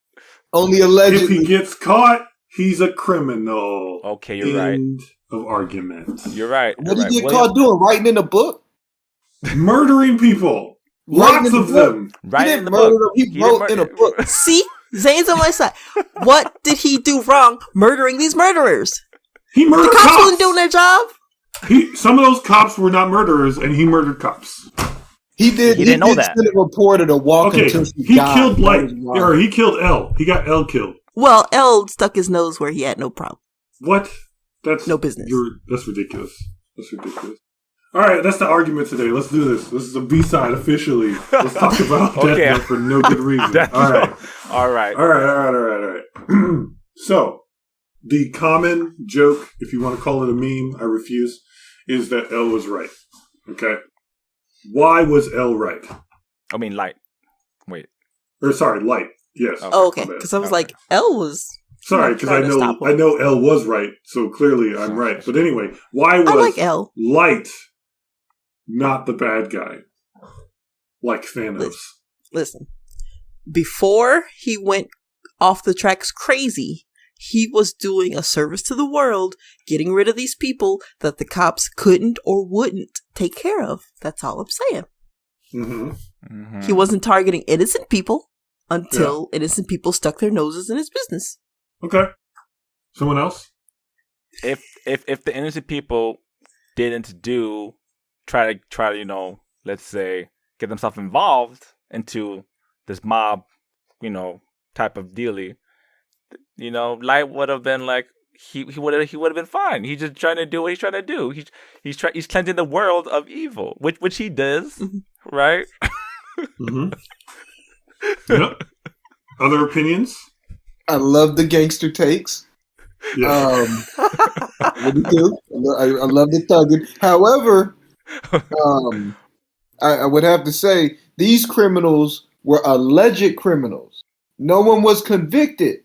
D: Only allegedly.
C: If he gets caught, he's a criminal.
A: Okay, you're right.
C: End of argument.
A: You're right.
D: What did he get caught doing? Writing in a book?
C: Murdering people. Lots of them.
A: Right in the
D: murder
A: book.
D: He wrote in a book.
B: See? Zane's on my side. What did he do wrong murdering these murderers?
C: He murdered
B: the cops.
C: cops.
B: Wasn't doing their job?
C: Some of those cops were not murderers, and he murdered cops.
D: He didn't know that. Send a reporter to walk until
C: he killed he killed L. He got L killed.
B: Well, L stuck his nose where he had no problem.
C: What? That's
B: no business.
C: That's ridiculous. All right, that's the argument today. Let's do this. This is the B-side officially. Let's talk about Death Note for no good reason. All right. So, the common joke, if you want to call it a meme, I refuse, is that L was right. Okay? Why was L right?
A: I mean, Light. Wait.
C: Light. Yes.
B: Oh, okay. Because I was like, L was...
C: Sorry, because I know L was right, so clearly I'm right. But anyway, why was
B: L.
C: Light not the bad guy? Like Thanos.
B: Listen. Before he went off the tracks crazy, he was doing a service to the world, getting rid of these people that the cops couldn't or wouldn't take care of. That's all I'm saying.
C: Mm-hmm.
A: Mm-hmm.
B: He wasn't targeting innocent people until innocent people stuck their noses in his business.
C: Okay. Someone else?
A: If the innocent people didn't try to let's say get themselves involved into this mob, type of dealy, Light would have been like he would have been fine. He's just trying to do what he's trying to do. He's cleansing the world of evil, which he does, right?
C: Mm-hmm. Yep. Other opinions?
D: I love the gangster takes.
C: Yeah.
D: Really do. I love the thugging. However, I would have to say these criminals were alleged criminals. No one was convicted.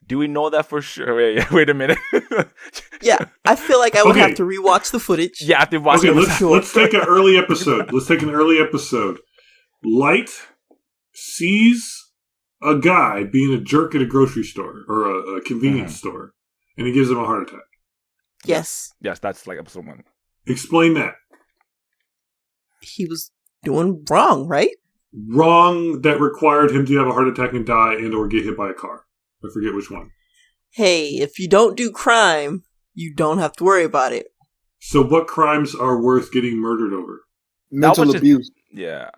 A: Do we know that for sure? Wait a minute.
B: Yeah, I feel like I would
C: Okay.
B: have to rewatch the footage.
A: Yeah, I have to watch
C: Okay,
A: it.
C: let's take an early episode. Let's take an early episode. Light sees a guy being a jerk at a grocery store or a convenience store, and he gives him a heart attack.
B: Yes.
A: Yes, that's like episode 1.
C: Explain that.
B: He was doing wrong, right?
C: Wrong that required him to have a heart attack and die and or get hit by a car. I forget which one.
B: Hey, if you don't do crime, you don't have to worry about it.
C: So what crimes are worth getting murdered over?
D: Mental
A: was just-
D: abuse.
A: Yeah.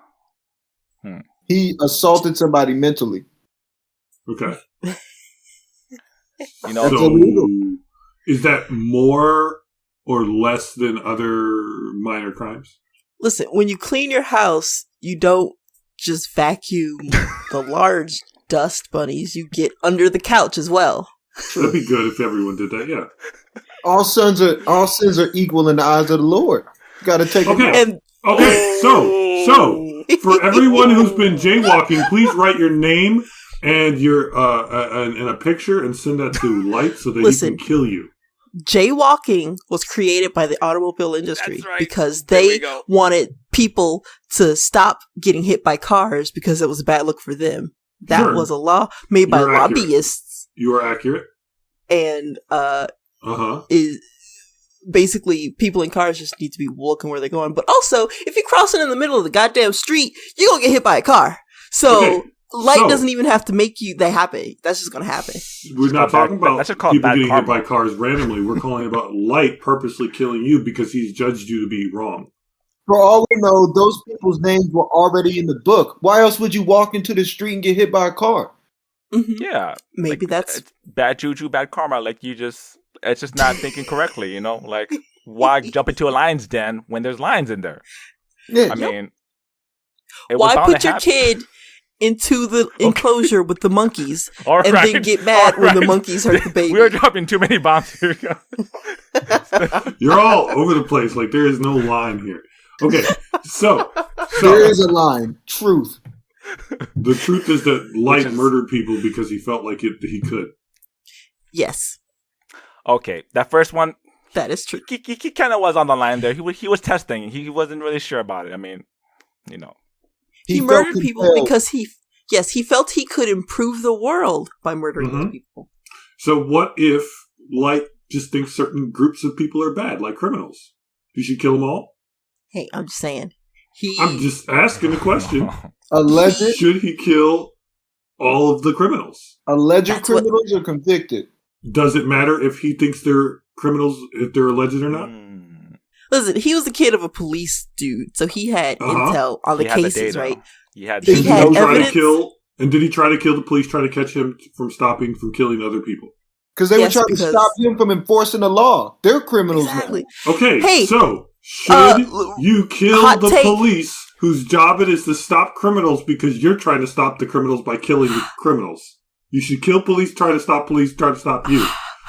D: He assaulted somebody mentally.
C: Okay.
A: You know,
D: That's
C: So
D: illegal.
C: is that more or less than other minor crimes?
B: Listen, when you clean your house, you don't just vacuum the large dust bunnies. You get under the couch as well.
C: That'd be good if everyone did that, yeah.
D: All sins are equal in the eyes of the Lord. You got to take
C: Okay.
D: it.
B: And
C: Okay, so for everyone who's been jaywalking, please write your name and your and a picture and send that to Light so that
B: Listen.
C: he can kill you.
B: jaywalking was created by the automobile industry
A: That's right.
B: because
A: There we
B: they
A: go.
B: wanted people to stop getting hit by cars because it was a bad look for them. That
C: Sure.
B: was a law made by
C: You're accurate.
B: lobbyists
C: You are accurate.
B: and
C: Uh-huh.
B: is basically people in cars just need to be looking where they're going. But also, if you're crossing in the middle of the goddamn street, you're gonna get hit by a car. So
C: Okay,
B: light
C: so-
B: doesn't even have to make you that happy. That's just gonna happen.
C: We're not
A: called
C: talking
A: bad-
C: about
A: that's called
C: people
A: bad
C: getting hit
A: karma.
C: by cars randomly. We're calling about Light purposely killing you because he's judged you to be wrong.
D: For all we know, those people's names were already in the book. Why else would you walk into the street and get hit by a car?
B: Mhm.
A: yeah.
B: Maybe
A: Like,
B: that's
A: it's bad juju, bad karma. Like it's just not thinking correctly. You know, like why jump into a lion's den when there's lions in there?
D: Yeah.
A: I mean, it was
B: why
A: bound
B: put
A: to
B: your
A: happen.
B: kid into the enclosure with the monkeys
A: All
B: and
A: right.
B: then get mad
A: All
B: when the
A: right.
B: monkeys hurt the baby.
A: We are dropping too many bombs here.
C: You're all over the place. Like there is no line here. Okay, so
D: There is a line. Truth.
C: the truth is that Light
A: Which is-
C: murdered people because he felt like he could.
B: Yes,
A: Okay, that first one,
B: that is true.
A: he kind of was on the line there. He was testing. He wasn't really sure about it. I mean, you know.
B: He
D: felt
B: murdered people
D: compelled.
B: because he felt he could improve the world by murdering those
C: Mhm.
B: people.
C: So what if Light just thinks certain groups of people are bad, like criminals? You should kill them all?
B: Hey, I'm just saying.
C: I'm just asking the question.
D: Alleged
C: Should he kill all of the criminals?
B: That's what-
D: criminals are convicted.
C: Does it matter if he thinks they're criminals, if they're alleged or not?
A: Mm.
B: Listen, he was the kid of a police dude, so he had
C: Uh-huh.
B: intel on the
A: He had
B: cases,
A: data.
B: right?
A: He had
B: He
C: And
B: had
C: did he try
B: evidence.
C: to kill? And did he try to kill the police? Try to catch him from stopping from killing other people?
D: Because they
B: Yes,
D: were trying to
B: because-
D: stop him from enforcing the law. They're criminals
B: Exactly.
C: Okay,
B: Hey,
C: so should
B: uh,
C: you kill
B: hot
C: the
B: take.
C: police whose job it is to stop criminals because you're trying to stop the criminals by killing the criminals? You should kill police, try to stop you.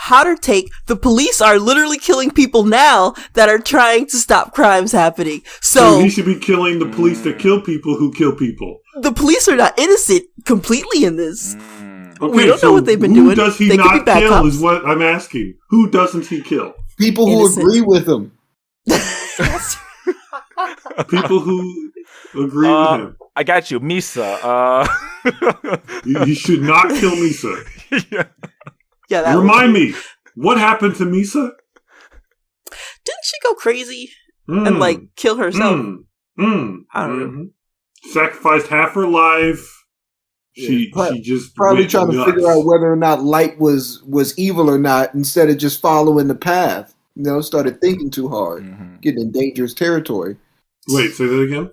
B: Hotter take, the police are literally killing people now that are trying to stop crimes happening.
C: So
B: So
C: he should be killing the police that kill people who kill people.
B: the police are not innocent completely in this.
A: Mm.
C: Okay,
B: We don't know what they've been
C: who
B: doing.
C: does he
B: They could be
C: not
B: bad
C: kill
B: cops.
C: is what I'm asking. Who doesn't he kill?
D: People who
B: Innocent.
D: agree with him.
C: People who agree with him.
A: I got you, Misa.
C: You should not kill Misa.
B: Yeah, that
C: Remind me, what happened to Misa?
B: didn't she go crazy and like kill herself? I don't know.
C: Sacrificed half her life. She
D: Yeah,
C: she just
D: Probably
C: went
D: trying to
C: nuts.
D: figure out whether or not Light was evil or not, instead of just following the path. You know, started thinking too hard,
A: Mhm.
D: getting in dangerous territory.
C: Wait, say that again.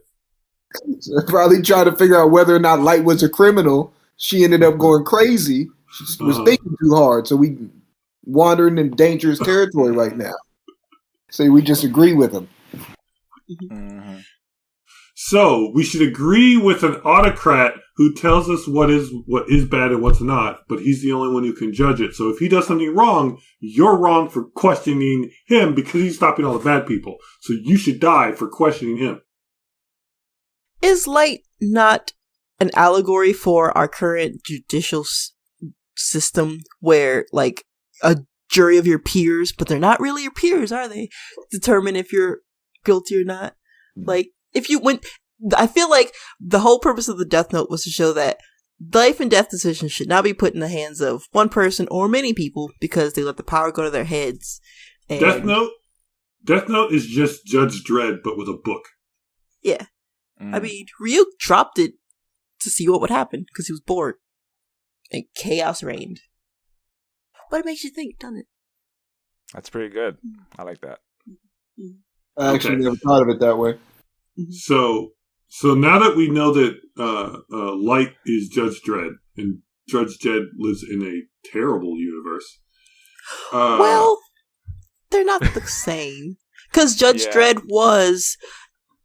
D: Probably trying to figure out whether or not Light was a criminal. She ended up going crazy. She just was
C: Uh-huh.
D: thinking too hard, so we wandering in dangerous territory right now. So we just agree with him.
A: Mhm.
C: So we should agree with an autocrat who tells us what is bad and what's not, but he's the only one who can judge it. So if he does something wrong, you're wrong for questioning him because he's stopping all the bad people. So you should die for questioning him.
B: Is light not an allegory for our current system where like a jury of your peers, but they're not really your peers, are they? Determine if you're guilty or not. Like I feel like the whole purpose of the Death Note was to show that life and death decisions should not be put in the hands of one person or many people because they let the power go to their heads. And
C: Death Note is just Judge Dredd, but with a book.
B: Yeah. I mean, Ryuk dropped it to see what would happen because he was bored. And chaos reigned. But it makes you think, doesn't it?
A: That's pretty good. I like that.
D: I actually never thought of it that way.
C: So now that we know that Light is Judge Dredd and Judge Dredd lives in a terrible universe.
B: Well, they're not the same. Because Judge Dredd was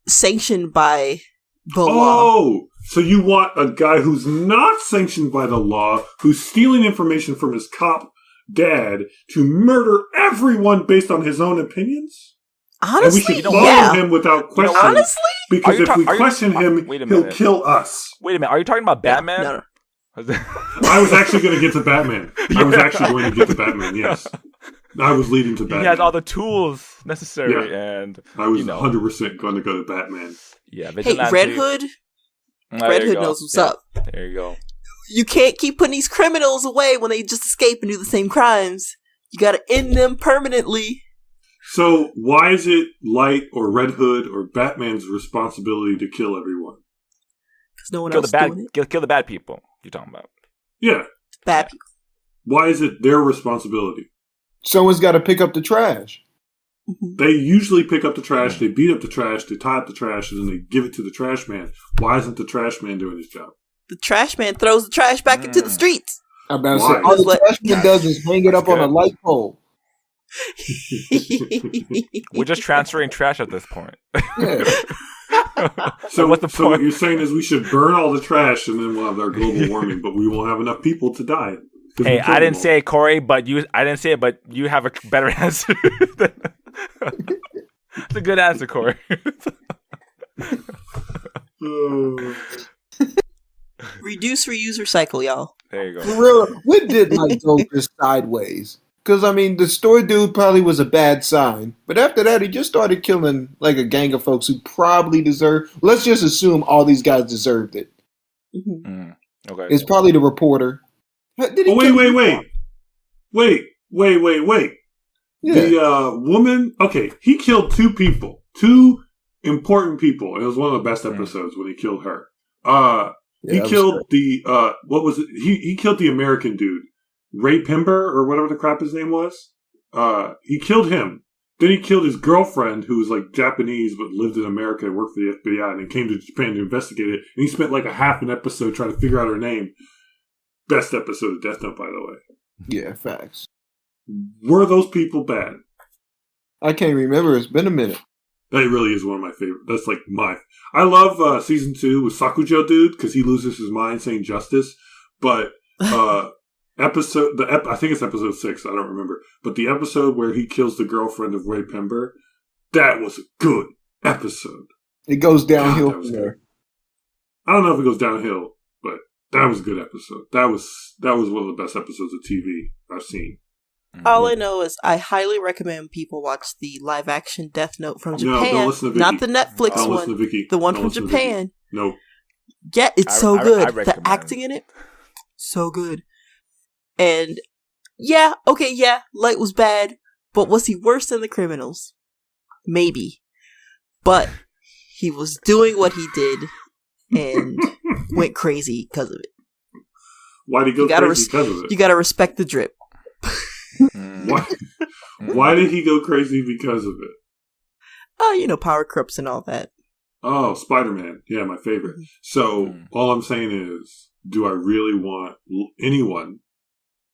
B: sanctioned by the law.
C: Oh, so you want a guy who's not sanctioned by the law, who's stealing information from his cop dad to murder everyone based on his own opinions?
B: Honestly,
C: and we should follow him without question.
B: Honestly?
C: Because if we question him, he'll kill us.
A: Wait a minute. Are you talking about Batman?
B: No.
C: I was actually going to get to Batman. Yes. I was leading to Batman.
A: He has all the tools necessary, and
C: I was 100% going to go to Batman.
A: Yeah,
B: Hey, Red Hood. Red Hood knows what's up.
A: There you go.
B: You can't keep putting these criminals away when they just escape and do the same crimes. You got to end them permanently.
C: So why is it Light or Red Hood or Batman's responsibility to kill everyone?
B: Because no one else doing it.
A: Kill the bad people you're talking about.
C: Yeah.
B: Bad people.
C: Why is it their responsibility?
D: Someone's got to pick up the trash.
C: They usually pick up the trash, they beat up the trash, they tie up the trash, and then they give it to the trash man. Why isn't the trash man doing his job?
B: The trash man throws the trash back into the streets.
D: I'm about to say, all the trash man does is hang it up on a light pole.
A: We're just transferring trash at this point.
D: Yeah.
C: So what you're saying is we should burn all the trash and then we'll have our global warming, but we won't have enough people to die.
A: Hey, I didn't say it, Cori, but you have a better answer. It's a good answer, Cori.
B: Reduce, reuse, recycle, y'all.
A: There you go.
D: For real, when did like go just sideways? Because I mean, the store dude probably was a bad sign, but after that, he just started killing like a gang of folks who probably deserved. Let's just assume all these guys deserved it.
A: Okay,
D: it's probably the reporter.
C: Wait. Yeah. The woman. Okay, he killed two important people. It was one of the best episodes when he killed her. He killed the what was it? He killed the American dude, Ray Pember or whatever the crap his name was. He killed him. Then he killed his girlfriend, who was like Japanese but lived in America and worked for the FBI, and then came to Japan to investigate it. And he spent like a half an episode trying to figure out her name. Best episode of Death Note, by the way.
D: Yeah, facts.
C: Were those people bad?
D: I can't remember. It's been a minute.
C: That really is one of my favorite. That's like I love season 2 with Sakujo dude because he loses his mind saying justice. But I think it's episode 6. I don't remember. But the episode where he kills the girlfriend of Ray Pember, that was a good episode.
D: It goes downhill from there.
C: I don't know if it goes downhill, but that was a good episode. That was one of the best episodes of TV I've seen.
B: All I know is I highly recommend people watch the live-action Death Note from Japan.
C: No, don't listen to Vicky.
B: Not the Netflix
C: don't
B: one.
C: Listen to Vicky.
B: The one
C: don't
B: from Japan.
C: No.
B: Yeah, it's so good. The
A: recommend.
B: acting in it, so good. And Light was bad, but was he worse than the criminals? Maybe. But he was doing what he did and went crazy because of it.
C: Why did he go crazy because of it?
B: You gotta respect the drip.
C: Why did he go crazy because of it?
B: Power corrupts and all that.
C: Oh, Spider-Man. Yeah, my favorite. So, all I'm saying is, do I really want anyone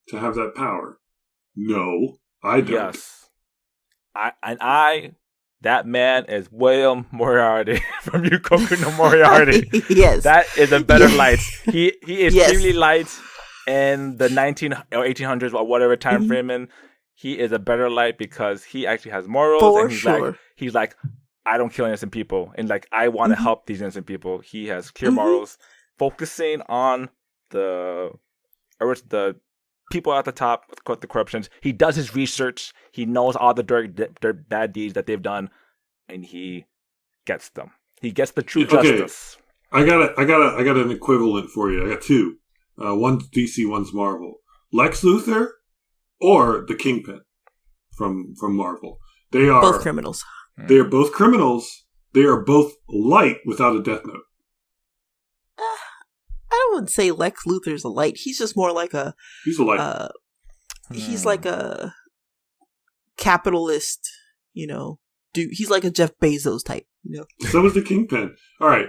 C: to have that power? No, I don't.
A: Yes. That man is William Moriarty from Yukoku no Moriarty.
B: Yes.
A: That is a better Light. He is extremely Light in the 19 or 1800s or whatever time frame in. He is a better Light because he actually has morals.
B: For
A: and
B: sure.
A: He's like, I don't kill innocent people. And like, I want to help these innocent people. He has clear morals. Focusing on the people at the top with the corruptions. He does his research. He knows all the dirt bad deeds that they've done, and he gets them. He gets the true justice.
C: I got an equivalent for you. I got two. One's DC, one's Marvel. Lex Luthor or the Kingpin from Marvel. They are
B: both criminals.
C: They are both criminals. They are both light without a death note.
B: I wouldn't say Lex Luthor's a light. He's just more like a.
C: He's a light.
B: He's like a capitalist, dude. He's like a Jeff Bezos type.
C: So is the Kingpin. All right,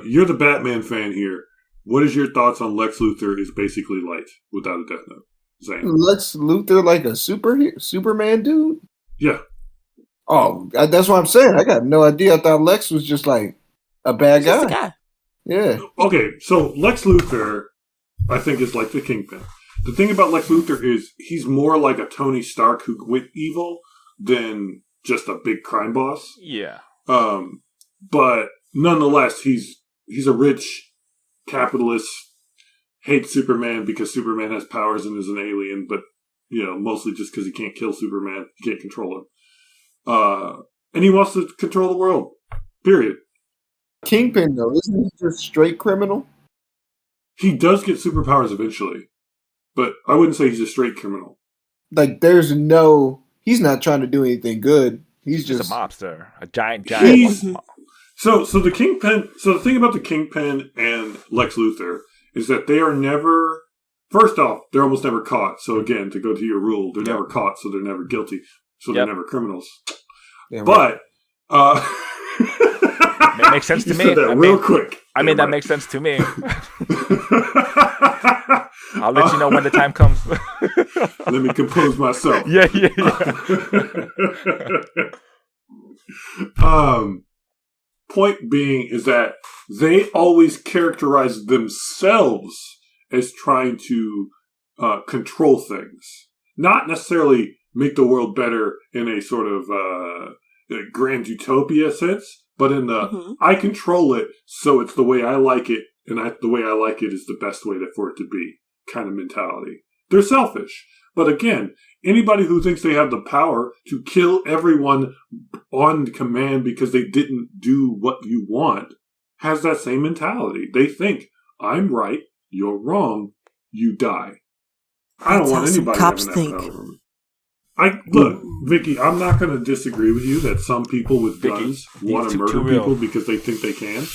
C: you're the Batman fan here. What is your thoughts on Lex Luthor is basically light without a death note? Zane.
D: Lex Luthor like a Superman dude?
C: Yeah.
D: Oh, that's what I'm saying. I got no idea. I thought Lex was just like a bad guy.
B: Just a guy.
D: Yeah.
C: Okay, so Lex Luthor, I think, is like the Kingpin. The thing about Lex Luthor is he's more like a Tony Stark who went evil than just a big crime boss.
A: Yeah.
C: But nonetheless, he's a rich capitalist, hates Superman because Superman has powers and is an alien, but mostly just because he can't kill Superman, he can't control him. And he wants to control the world. Period.
D: Kingpin though, isn't he just straight criminal?
C: He does get superpowers eventually, but I wouldn't say he's a straight criminal.
D: Like he's not trying to do anything good. He's just
A: a mobster, a giant.
C: So the Kingpin. So the thing about the Kingpin and Lex Luthor is that they are never. First off, they're almost never caught. So again, to go to your rule, they're never caught, so they're never guilty. So they're never criminals.
D: Yeah,
C: but
A: it makes sense to me.
C: Said that real quick.
A: That makes sense to me. I'll let you know when the time comes.
C: Let me compose myself.
A: Yeah.
C: Point being is that they always characterize themselves as trying to control things, not necessarily make the world better in a sort of grand utopia sense, but in the I control it, so it's the way I like it, and the way I like it is the best way for it to be kind of mentality. They're selfish. But again, anybody who thinks they have the power to kill everyone on command because they didn't do what you want has that same mentality. They think, I'm right, you're wrong, you die. I don't want anybody having that power. Look, Vicky, I'm not going to disagree with you that some people with guns want to murder people because they think they can.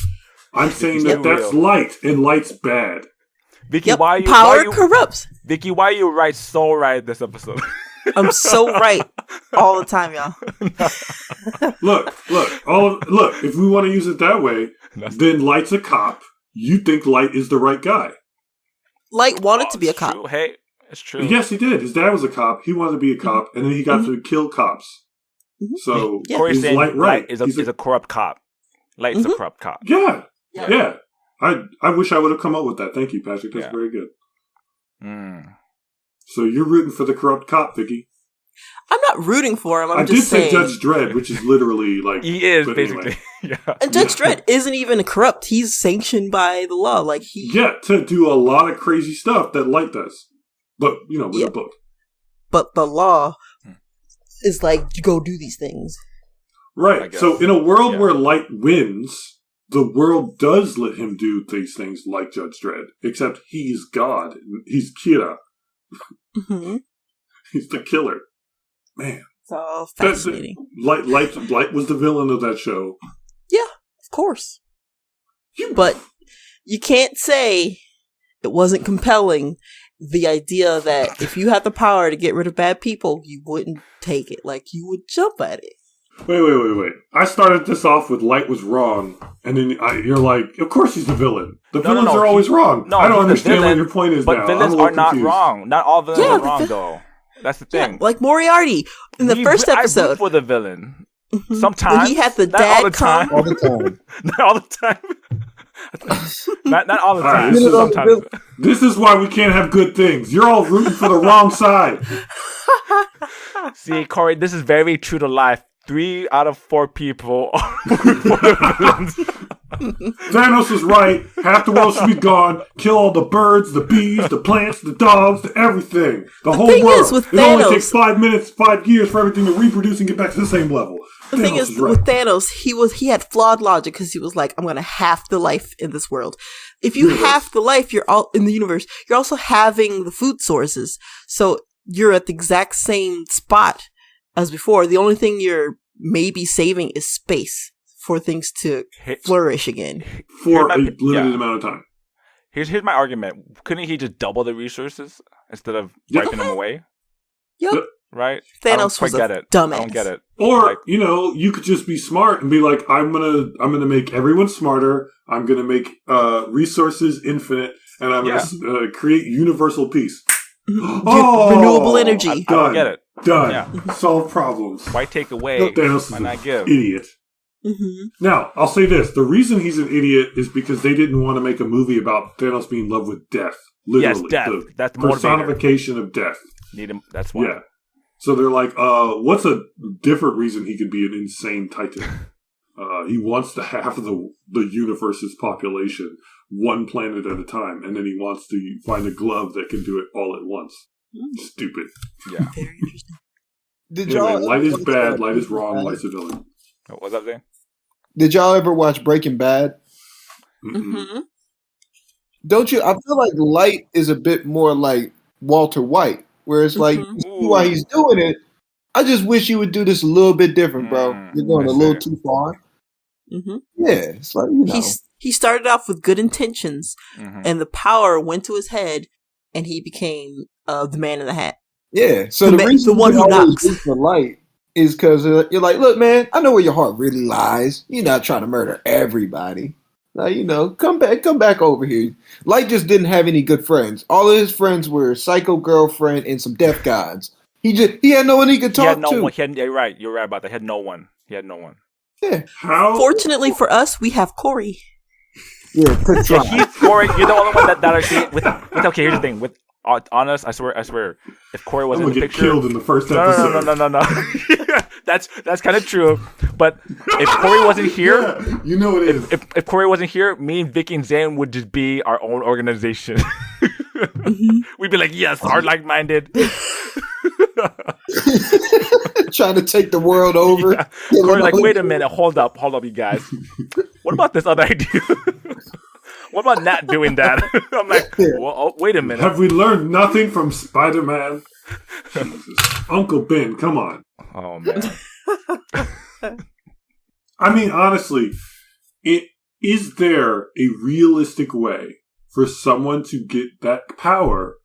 C: I'm saying that's light, and light's bad.
A: Vicky, why
B: corrupts.
A: Vicky, why are you so right this episode?
B: I'm so right all the time, y'all.
C: Look. If we want to use it that way, then Light's a cop. You think Light is the right guy? Light
B: wanted to be a cop.
A: True. Hey, it's true.
C: Yes, he did. His dad was a cop. He wanted to be a cop, and then he got to kill cops. So
A: Corey's saying
C: Light right?
A: Is a corrupt cop. Light's a corrupt cop.
C: Yeah. I wish I would have come up with that. Thank you, Patrick. That's very good. So you're rooting for the corrupt cop, Vicky.
B: I'm not rooting for him.
C: I
B: just saying.
C: say Judge Dredd, which is literally like
A: he is basically.
C: Anyway.
B: And Judge Dredd isn't even corrupt. He's sanctioned by the law.
C: To do a lot of crazy stuff that Light does, but with a book.
B: But the law is like, you go do these things.
C: Right. So in a world where Light wins, the world does let him do these things like Judge Dredd, except he's God. He's Kira. He's the killer. Man.
B: It's all fascinating.
C: Light was the villain of that show.
B: Yeah, of course. But you can't say it wasn't compelling. The idea that if you had the power to get rid of bad people, you wouldn't take it. You would jump at it.
C: Wait. I started this off with Light was wrong, and then you're like, of course he's the villain. The villains are always wrong. No, I don't understand what your point is now.
A: But villains are not wrong. Not all villains are wrong, though. That's the thing.
B: Yeah, like Moriarty in the first episode.
A: I root for the villain. Sometimes.
B: When he had the dad come.
D: All the time.
A: Not all the time. not all the time.
C: Right,
A: sometimes.
C: This is why we can't have good things. You're all rooting for the wrong side.
A: See, Corey, this is very true to life. 3 out of 4 people are rooting for the villains.
C: Thanos is right. Half the world should be gone. Kill all the birds, the bees, the plants, the dogs, the everything. The whole
B: thing
C: world.
B: is, with
C: It only
B: Thanos-
C: takes 5 minutes, 5 years for everything to reproduce and get back to the same level.
B: The thing is,
C: right.
B: with Thanos, he had flawed logic because he was like, I'm going to half the life in this world. If you half the life, you're all in the universe, you're also having the food sources. So you're at the exact same spot as before. The only thing you're maybe saving is space for things to flourish again.
C: For a limited amount of time.
A: Here's my argument. Couldn't he just double the resources instead of wiping them away?
B: Yep.
A: Right?
B: Thanos was a dumbass.
A: I don't get it.
C: Or, you could just be smart and be like, I'm gonna make everyone smarter. I'm gonna make resources infinite, and I'm gonna create universal peace.
B: Renewable energy.
A: I don't get it.
C: Done.
A: Yeah.
C: Solve problems.
A: Why take away?
C: Thanos
A: Why
C: is
A: not give?
C: Idiot.
B: Mm-hmm.
C: Now, I'll say this. The reason he's an idiot is because they didn't want to make a movie about Thanos being in love with death. Literally.
A: Yes, death. That's the
C: personification of death.
A: Need him. That's why.
C: Yeah. So they're like, what's a different reason he could be an insane titan? He wants to half of the universe's population, one planet at a time, and then he wants to find a glove that can do it all at once. Stupid.
A: Yeah.
B: Very interesting.
C: Anyway, light is bad, light is wrong, light's a villain.
A: What's up, Zane?
D: Did y'all ever watch Breaking Bad?
B: Mm-hmm.
D: Don't you? I feel like Light is a bit more like Walter White, where it's like, you see why he's doing it. I just wish you would do this a little bit different, bro. You're going a little too far.
B: Mm-hmm.
D: Yeah, it's like,
B: He started off with good intentions, and the power went to his head, and he became the man in the hat.
D: Yeah, so the reason
B: the one who knocks
D: for Light is because you're like, look, man, I know where your heart really lies. You're not trying to murder everybody. Like, come back over here. Light just didn't have any good friends. All of his friends were psycho girlfriend and some deaf gods. He had no one he could talk to.
A: You're right about that. He had no one.
D: Yeah.
B: Fortunately for us, we have Cori.
D: Yeah,
A: Cori, you're the only one that actually okay, here's the thing. With honest, I swear, if Cori wasn't in the picture,
C: killed in the first episode.
A: No. That's kind of true. But if Cori wasn't here,
C: you know it is.
A: If Cori wasn't here, me and Vicky and Zane would just be our own organization. We'd be like, yes, our like-minded.
D: Trying to take the world over.
A: Yeah. Cori, like, wait a minute, hold up, you guys. What about this other idea? What about not doing that? I'm like, well, wait a minute.
C: Have we learned nothing from Spider-Man? Uncle Ben, come on.
A: Oh, man.
C: I mean, honestly, is there a realistic way for someone to get that power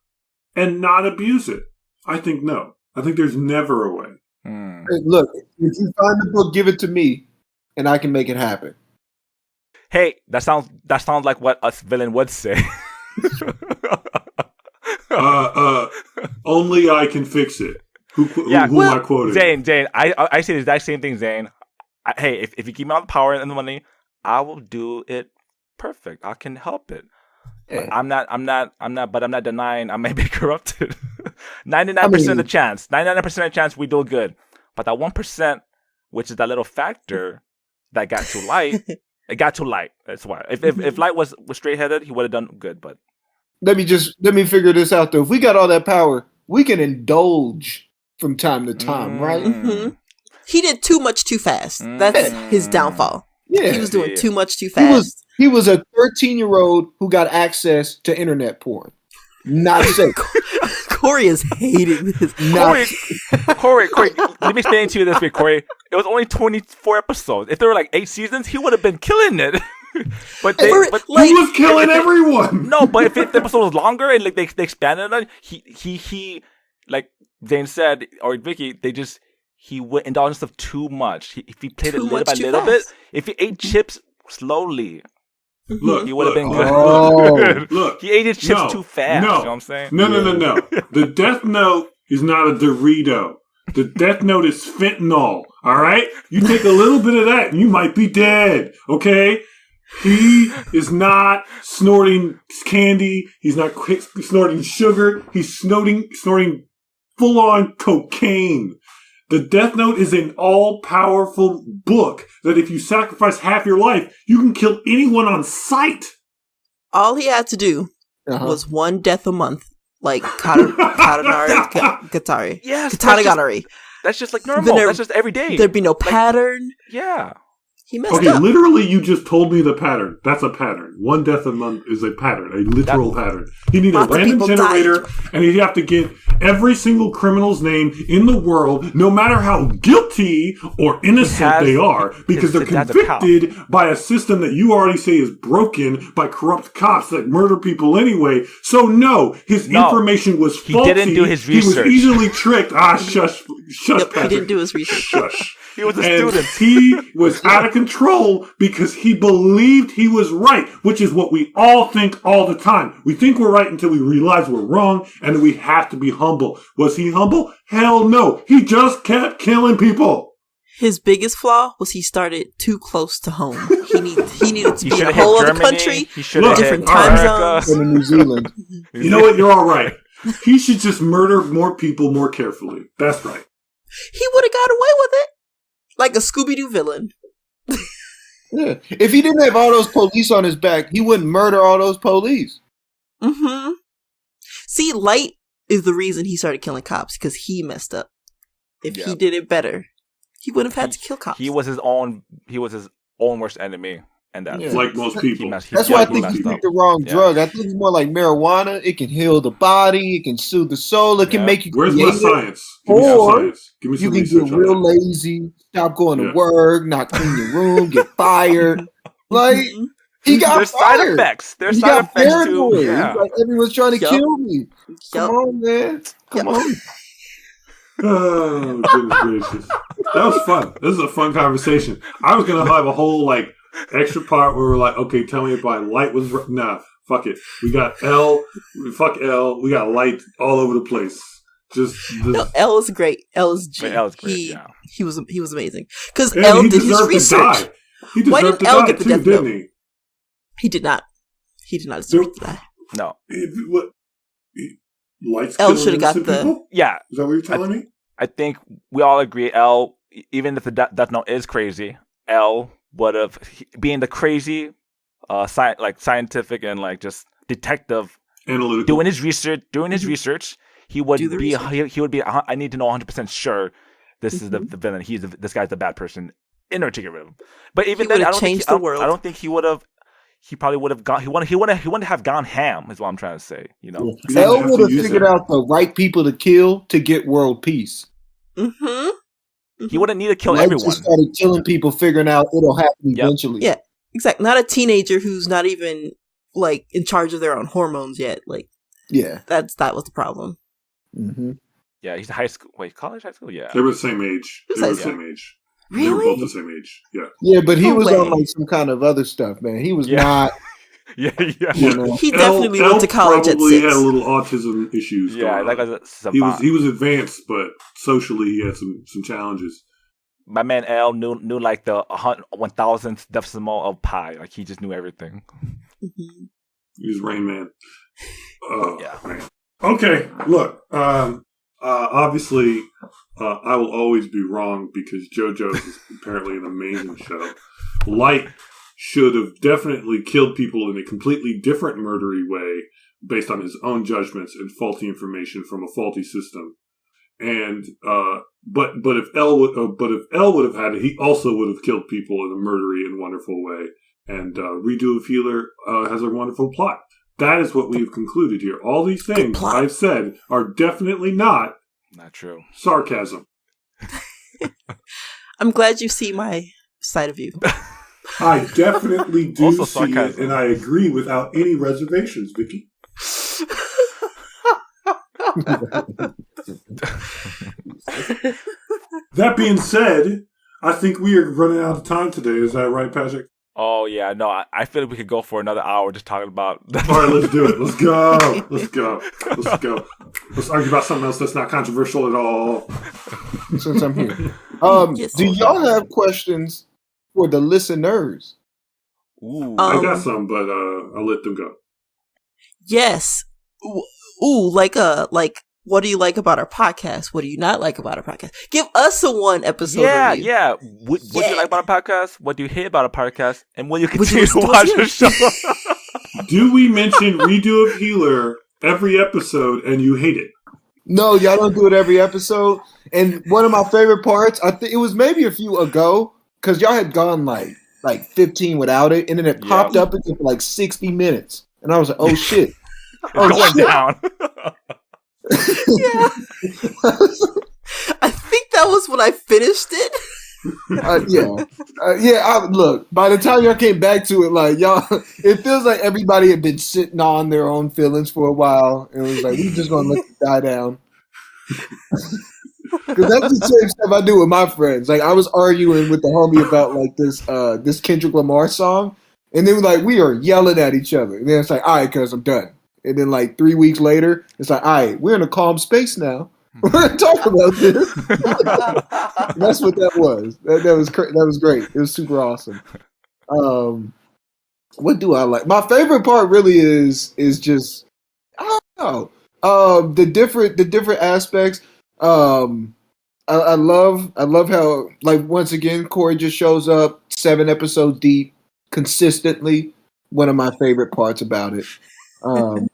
C: and not abuse it? I think no. I think there's never a way.
D: Hey, look, if you find the book, give it to me, and I can make it happen.
A: Hey, that sounds like what a villain would say.
C: Only I can fix it. Who am I quoting?
A: Zane, I say the exact same thing, Zane. Hey, if you give me all the power and the money, I will do it perfect. I can help it. Yeah. I'm not denying I may be corrupted. 99% of the chance. 99% of the chance we do good. But that 1%, which is that little factor that got too light, it got too light. That's why. If Light was straight headed, he would have done good. But
D: let me figure this out though. If we got all that power, we can indulge from time to time, right?
B: Mm-hmm. He did too much too fast. That's his downfall.
D: Yeah,
B: he was doing too much too fast.
D: He was a 13-year-old who got access to internet porn. Not safe.
B: Cori is hating this.
A: Cori, let me explain to you this way, Cori. It was only 24 episodes. If there were like 8 seasons, he would have been killing it. But he
C: was killing everyone.
A: No, but if the episode was longer and like they expanded on it, he like Zane said, or Vicky, he went indulged stuff too much. If he played it little by little bit, if he ate chips slowly, he would have been good.
C: Look,
A: he ate his chips too fast.
C: No,
A: you know what I'm saying?
C: No. The Death Note is not a Dorito. The Death Note is fentanyl. All right, you take a little bit of that, and you might be dead. Okay. He is not snorting candy. He's not snorting sugar. He's snorting full-on cocaine. The Death Note is an all-powerful book that if you sacrifice half your life, you can kill anyone on sight.
B: All he had to do was one death a month, like Katanari Gatari.
A: Yes,
B: Katanagatari.
A: That's just like normal. That's just every day.
B: There'd be no pattern.
A: Yeah.
B: He messed up.
C: Literally, you just told me the pattern. That's a pattern. One death a month is a pattern, a literal pattern. You need a random generator, and you have to get every single criminal's name in the world, no matter how guilty or innocent they are, because they're convicted by a system that you already say is broken by corrupt cops that murder people anyway. So no, his information was faulty.
A: He didn't do his research.
C: He was easily tricked. Shush, Patrick.
B: He didn't do his research.
C: Shush.
A: He was a student.
C: He was out of control because he believed he was right, which is what we all think all the time. We think we're right until we realize we're wrong, and we have to be humble. Was he humble? Hell no. He just kept killing people.
B: His biggest flaw was he started too close to home. He needed to be in a whole other country, different time zones.
D: In New Zealand.
C: You know what? You're all right. He should just murder more people more carefully. That's right.
B: He would have got away with it. Like a Scooby-Doo villain.
D: Yeah. If he didn't have all those police on his back, he wouldn't murder all those police.
B: Mm-hmm. See, Light is the reason he started killing cops, because he messed up. If he did it better, he wouldn't have had to kill cops.
A: He was his own worst enemy. And that's
C: like most people.
D: That's why I think he picked the wrong drug. I think it's more like marijuana. It can heal the body. It can soothe the soul. It can make you
C: creative. Where's my science?
D: Give me some science. Give me some research. You can get real lazy, stop going to work, not clean your room, get fired. Like, he got
A: There's
D: fired.
A: Side effects. There's
D: he
A: side effects too.
D: Yeah. Like, everyone's trying to kill me. Come on, man. Come on.
C: Oh, goodness gracious. That was fun. This is a fun conversation. I was going to have a whole, extra part where we're like, okay, tell me if my light was... Nah, fuck it. We got L. Fuck L. We got light all over the place.
B: No, L is great. L is G.
A: L is great,
B: he was amazing. Because L did his research.
C: Why didn't L get the death note? Didn't he?
B: He did not. He did not deserve to die.
A: No.
C: Lights
B: L should have got the...
C: People?
A: Yeah.
C: Is that what you're telling me?
A: I think we all agree L, even if the death note is crazy, L would have, being the crazy, scientific and just detective,
C: analytical,
A: doing his research, he would be. He would be. I need to know 100% sure this is the villain. This guy's the bad person. In order to get rid of him. But even then, I don't think he would have. He probably would have gone. He wouldn't have gone ham. Is what I'm trying to say. You know,
D: L would have figured out the right people to kill to get world peace.
B: Mm-hmm.
A: He wouldn't need to kill everyone.
D: Just started killing people, figuring out it'll happen eventually.
B: Yeah, exactly. Not a teenager who's not even in charge of their own hormones yet. That was the problem.
D: Mm-hmm.
A: Yeah, he's high school. Wait, college, high school? Yeah,
C: they were the same age.
B: Really?
C: They were both the same age. Yeah.
D: Yeah, but he was on some kind of other stuff, man. He was not.
A: Yeah.
B: He definitely went to college at 6.
C: Probably had a little autism issues.
A: Yeah,
C: he was advanced, but socially he had some challenges.
A: My man L knew the 1,000th decimal of pi. He just knew everything.
B: Mm-hmm.
C: He was Rain Man. Man. Okay, look. Obviously, I will always be wrong because JoJo's is apparently an amazing show. Light should have definitely killed people in a completely different murdery way based on his own judgments and faulty information from a faulty system. And but if L would have had it, he also would have killed people in a murdery and wonderful way. And Redo of Healer has a wonderful plot. That is what we've concluded here. All these things I've said are definitely not
A: true.
C: Sarcasm.
B: I'm glad you see my side of you.
C: I definitely do
A: also
C: see it, and I agree without any reservations, Vicky. That being said, I think we are running out of time today. Is that right, Patrick?
A: Oh, yeah. No, I feel like we could go for another hour just talking about...
C: All right, let's do it. Let's go. Let's argue about something else that's not controversial at all.
D: Since I'm here. Do y'all have questions for the listeners?
A: Ooh.
C: I got some, but I'll let them go.
B: Yes. Ooh, what do you like about our podcast? What do you not like about our podcast? Give us a one episode review.
A: Yeah. What do you like about our podcast? What do you hate about our podcast? And will you continue to watch the show?
C: Do we mention Redo of Healer every episode and you hate it?
D: No, y'all don't do it every episode. And one of my favorite parts, I think it was maybe a few ago, because y'all had gone like 15 without it, and then it popped up again for like 60 minutes. And I was like, oh shit.
A: Going down.
B: Yeah. I think that was when I finished it.
D: Look, by the time y'all came back to it, like y'all, it feels like everybody had been sitting on their own feelings for a while, and it was like we just gonna let it die down. Because that's the same stuff I do with my friends. Like I was arguing with the homie about like this Kendrick Lamar song, and then like we are yelling at each other, and then it's like, all right, cuz I'm done. And then like 3 weeks later, it's like, all right, we're in a calm space now. We're gonna talk about this. That's what that was. That was great. It was super awesome. What do I like? My favorite part really is just I don't know. The different aspects. I love how like once again Cori just shows up 7 episodes deep consistently. One of my favorite parts about it. One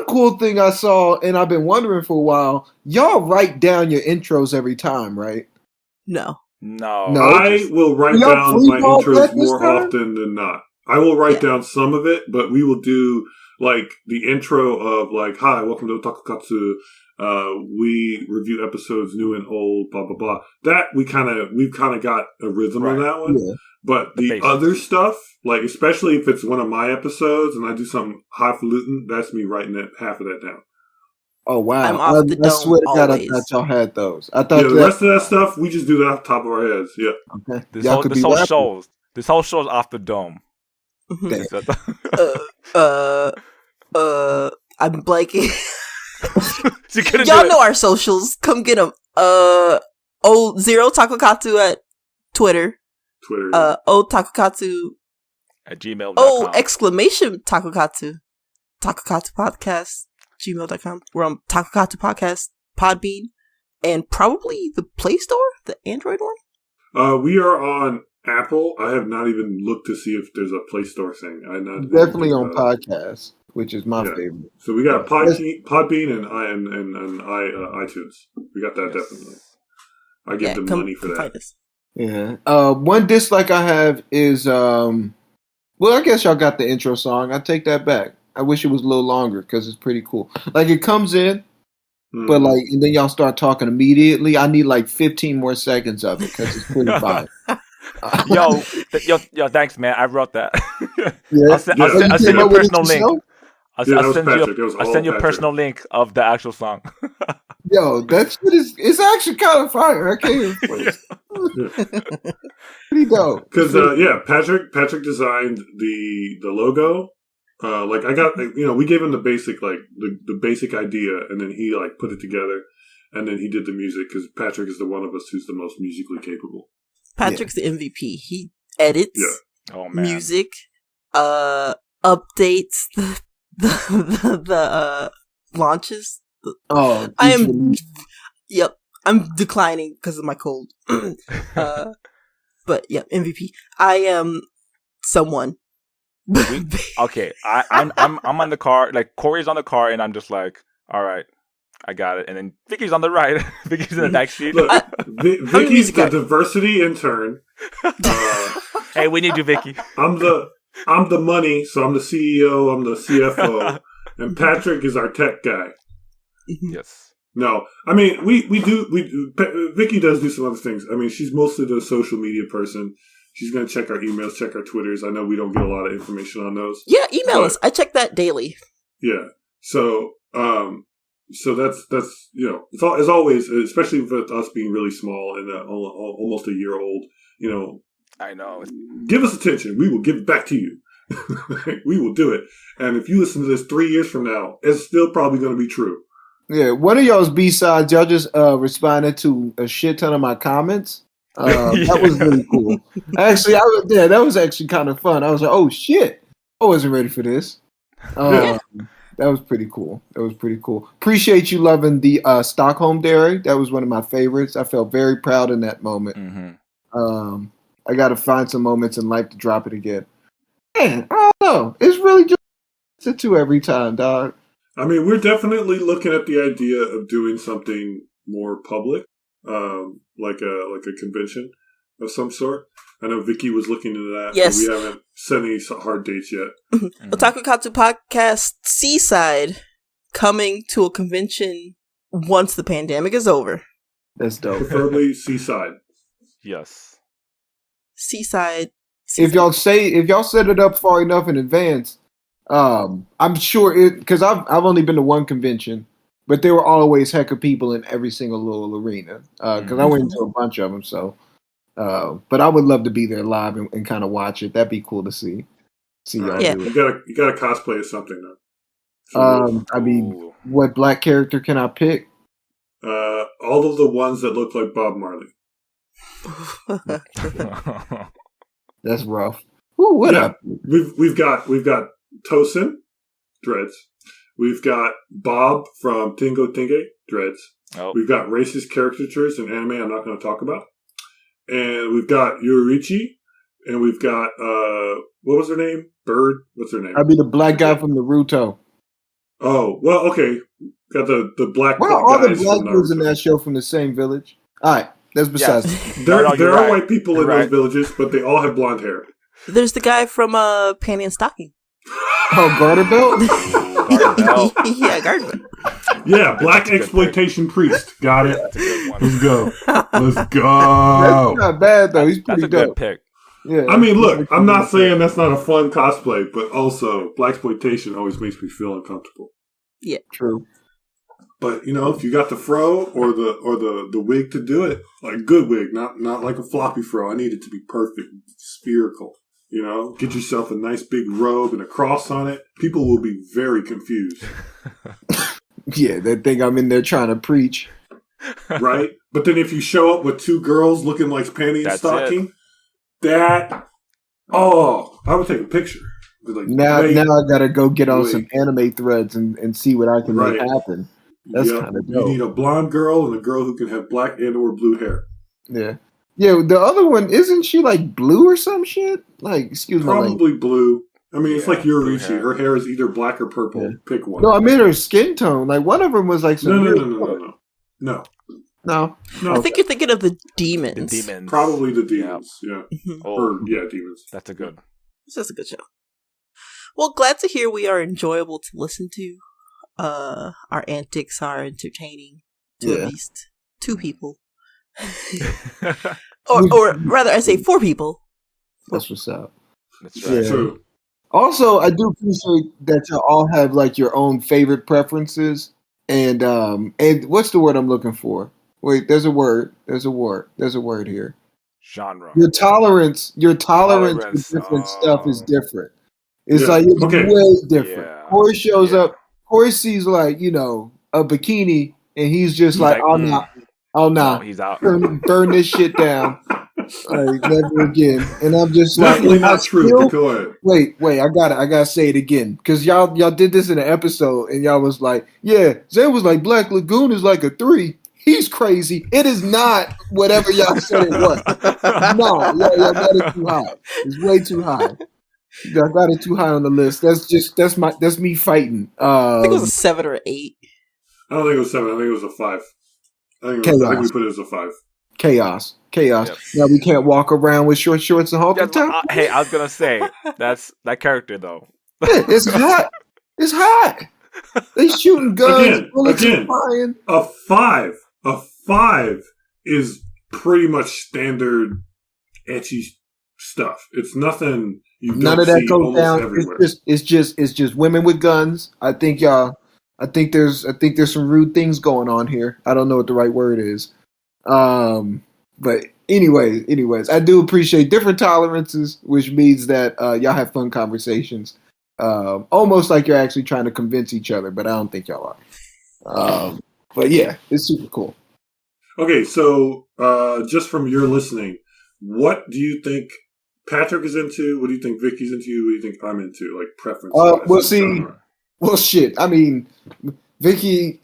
D: cool thing I saw, and I've been wondering for a while, y'all write down your intros every time, right?
B: No.
C: I will write down my intros more often than not. I will write down some of it, but we will do like the intro of like, hi, welcome to Otaku Katsu. We review episodes new and old, blah blah blah. That we've kind of got a rhythm on that one. Yeah. But the other stuff, like especially if it's one of my episodes and I do something highfalutin, that's me writing half of that down.
D: Oh wow!
B: I'm off the dome. I swear to God, I thought
D: y'all had those. I thought
C: the rest of that stuff we just do that off the top of our heads. Yeah.
D: Okay.
A: This whole show is off the dome.
B: I'm blanking. Y'all know our socials. Come get them. Zero Taku Katsu at Twitter. Otaku Katsu
A: at gmail.com.
B: Exclamation Taku Katsu. Taku Katsu Podcast. Gmail.com. We're on Taku Katsu Podcast, Podbean, and probably the Play Store, the Android one.
C: We are on Apple. I have not even looked to see if there's a Play Store thing.
D: Definitely on podcasts, which is my favorite.
C: So we got Podbean and iTunes. We got that definitely. I give them money for that.
D: Yeah. One dislike I have is, well, I guess y'all got the intro song. I take that back. I wish it was a little longer because it's pretty cool. Like it comes in, but like, and then y'all start talking immediately. I need like 15 more seconds of it because it's pretty fire.
A: Yo, thanks, man. I wrote that.
D: Yeah.
A: I'll send you a personal link. I'll send you a personal link of the actual song.
D: Yo, that shit it's actually kind of fire. I can't even play it. Pretty dope.
C: Because Patrick designed the logo. Like I got, we gave him the basic the basic idea, and then he like put it together, and then he did the music because Patrick is the one of us who's the most musically capable.
B: Patrick's the MVP. He edits music, updates the launches. I'm declining because of my cold. But yeah, MVP. I am someone.
A: Okay, I'm on the car. Like Cori's on the car, and I'm just like, all right, I got it. And then Vicky's on the right. Vicky's in the back seat.
C: Look, Vicky's the diversity intern.
A: Hey, we need you, Vicky.
C: I'm the money, so I'm the CEO. I'm the CFO, and Patrick is our tech guy.
A: Yes.
C: No, I mean we do. Vicky does do some other things. I mean, she's mostly the social media person. She's going to check our emails, check our Twitters. I know we don't get a lot of information on those.
B: Yeah, email us. I check that daily.
C: Yeah. So that's it's all, as always, especially with us being really small and almost a year old.
A: I know.
C: Give us attention. We will give it back to you. We will do it. And if you listen to this 3 years from now, it's still probably going to be true.
D: Yeah. One of y'all's B-sides, y'all just responded to a shit ton of my comments. That was really cool. Actually, that was actually kind of fun. I was like, "Oh shit, I wasn't ready for this." That was pretty cool. Appreciate you loving the Stockholm Dairy. That was one of my favorites. I felt very proud in that moment.
A: Mm-hmm.
D: I got to find some moments in life to drop it again. Man, I don't know. It's really just a 2 every time, dog.
C: I mean, we're definitely looking at the idea of doing something more public, like a convention of some sort. I know Vicky was looking into that.
B: Yes.
C: But we haven't set any hard dates yet.
B: Otaku Katsu podcast Seaside coming to a convention once the pandemic is over.
D: That's dope.
C: Preferably Seaside.
A: Yes.
B: Seaside.
D: If y'all set it up far enough in advance, I'm sure because I've only been to one convention, but there were always heck of people in every single little arena because I went to a bunch of them. So, but I would love to be there live and kind of watch it. That'd be cool to see y'all do it.
C: You got to cosplay as something though.
D: I mean, what black character can I pick?
C: All of the ones that look like Bob Marley.
D: That's rough. Ooh, what up?
C: We've got Tosin, dreads. We've got Bob from Tingo Tinge, dreads.
A: Oh.
C: We've got racist caricatures in anime I'm not going to talk about. And we've got Yurichi. And we've got, what was her name? Bird? What's her name?
D: I'd be the black guy from Naruto.
C: Oh, well, okay. Got the black
D: Well, all the
C: guys
D: black
C: from
D: dudes in
C: Naruto.
D: that show from the same village. All right, that's besides.
C: There
A: you're
C: are
A: right.
C: white people in those villages, but they all have blonde hair.
B: There's the guy from Panty and Stocking.
D: Oh, Garter Belt?
B: Yeah, Garter.
C: Yeah, black exploitation priest. Got it.
A: That's a good one.
C: Let's go. Let's
D: That's
C: go.
D: not bad, though. He's
A: That's
D: pretty
A: a good
D: dope.
A: pick.
D: Yeah.
C: I mean, look, I'm not saying that's not a fun cosplay, but also black exploitation always makes me feel uncomfortable.
B: Yeah,
D: true.
C: But if you got the fro or the wig to do it, like good wig, not like a floppy fro. I need it to be perfect, spherical. Get yourself a nice big robe and a cross on it. People will be very confused.
D: Yeah, they think I'm in there trying to preach.
C: Right? But then if you show up with 2 girls looking like panty and stocking, I would take a picture. Like,
D: now I gotta go get on some anime threads and see what I can make happen. That's kind of dope.
C: You need a blonde girl and a girl who can have black and or blue hair.
D: Yeah. Yeah, the other one, isn't she like blue or some shit? Like, excuse me.
C: Probably blue. I mean, it's like Yurichi. Her hair is either black or purple. Yeah. Pick one.
D: No, I mean her skin tone. Like, one of them was like some...
C: No.
B: I think you're thinking of the demons.
A: The demons.
C: Probably the demons, yeah.
A: Oh,
C: demons.
A: That's a good.
B: It's just a good show. Well, glad to hear we are enjoyable to listen to. Our antics are entertaining to at least 2 people. or rather, I say 4 people.
D: That's what's up.
A: That's right.
D: Yeah.
C: True.
D: Also, I do appreciate that you all have like your own favorite preferences, and what's the word I'm looking for? Wait, there's a word here.
A: Genre.
D: Your tolerance for different stuff is different. It's like it's way different.
A: Yeah.
D: Corey shows up. Corey sees like a bikini, and he's just like, "Oh no,
A: No, he's out.
D: burn this shit down." Like, never again. And I'm just like,
C: definitely not true. Go ahead.
D: Wait, I gotta say it again because y'all did this in an episode, and y'all was like, yeah, Zane was like, Black Lagoon is like a 3. He's crazy. It is not whatever y'all said it was. No, y'all got it too high. It's way too high. Y'all got it too high on the list. That's me fighting.
B: I think it was a 7 or 8.
C: I don't think it was 7. I think it was a 5. I think we put it as a 5.
D: Chaos.
A: Yep.
D: Now we can't walk around with short shorts and halter top.
A: Hey, I was gonna say that's that character though.
D: Yeah, it's hot. It's hot. They shooting guns. Bullets are flying.
C: A 5 is pretty much standard ecchi stuff. It's nothing.
D: None of that goes down. Everywhere. It's just women with guns. I think there's some rude things going on here. I don't know what the right word is. But anyways, I do appreciate different tolerances, which means that y'all have fun conversations. Almost like you're actually trying to convince each other, but I don't think y'all are. But yeah, it's super cool.
C: Okay, so just from your listening, what do you think Patrick is into? What do you think Vicky's into? What do you think I'm into? Like preference?
D: Well, see, Well, shit. I mean, Vicky,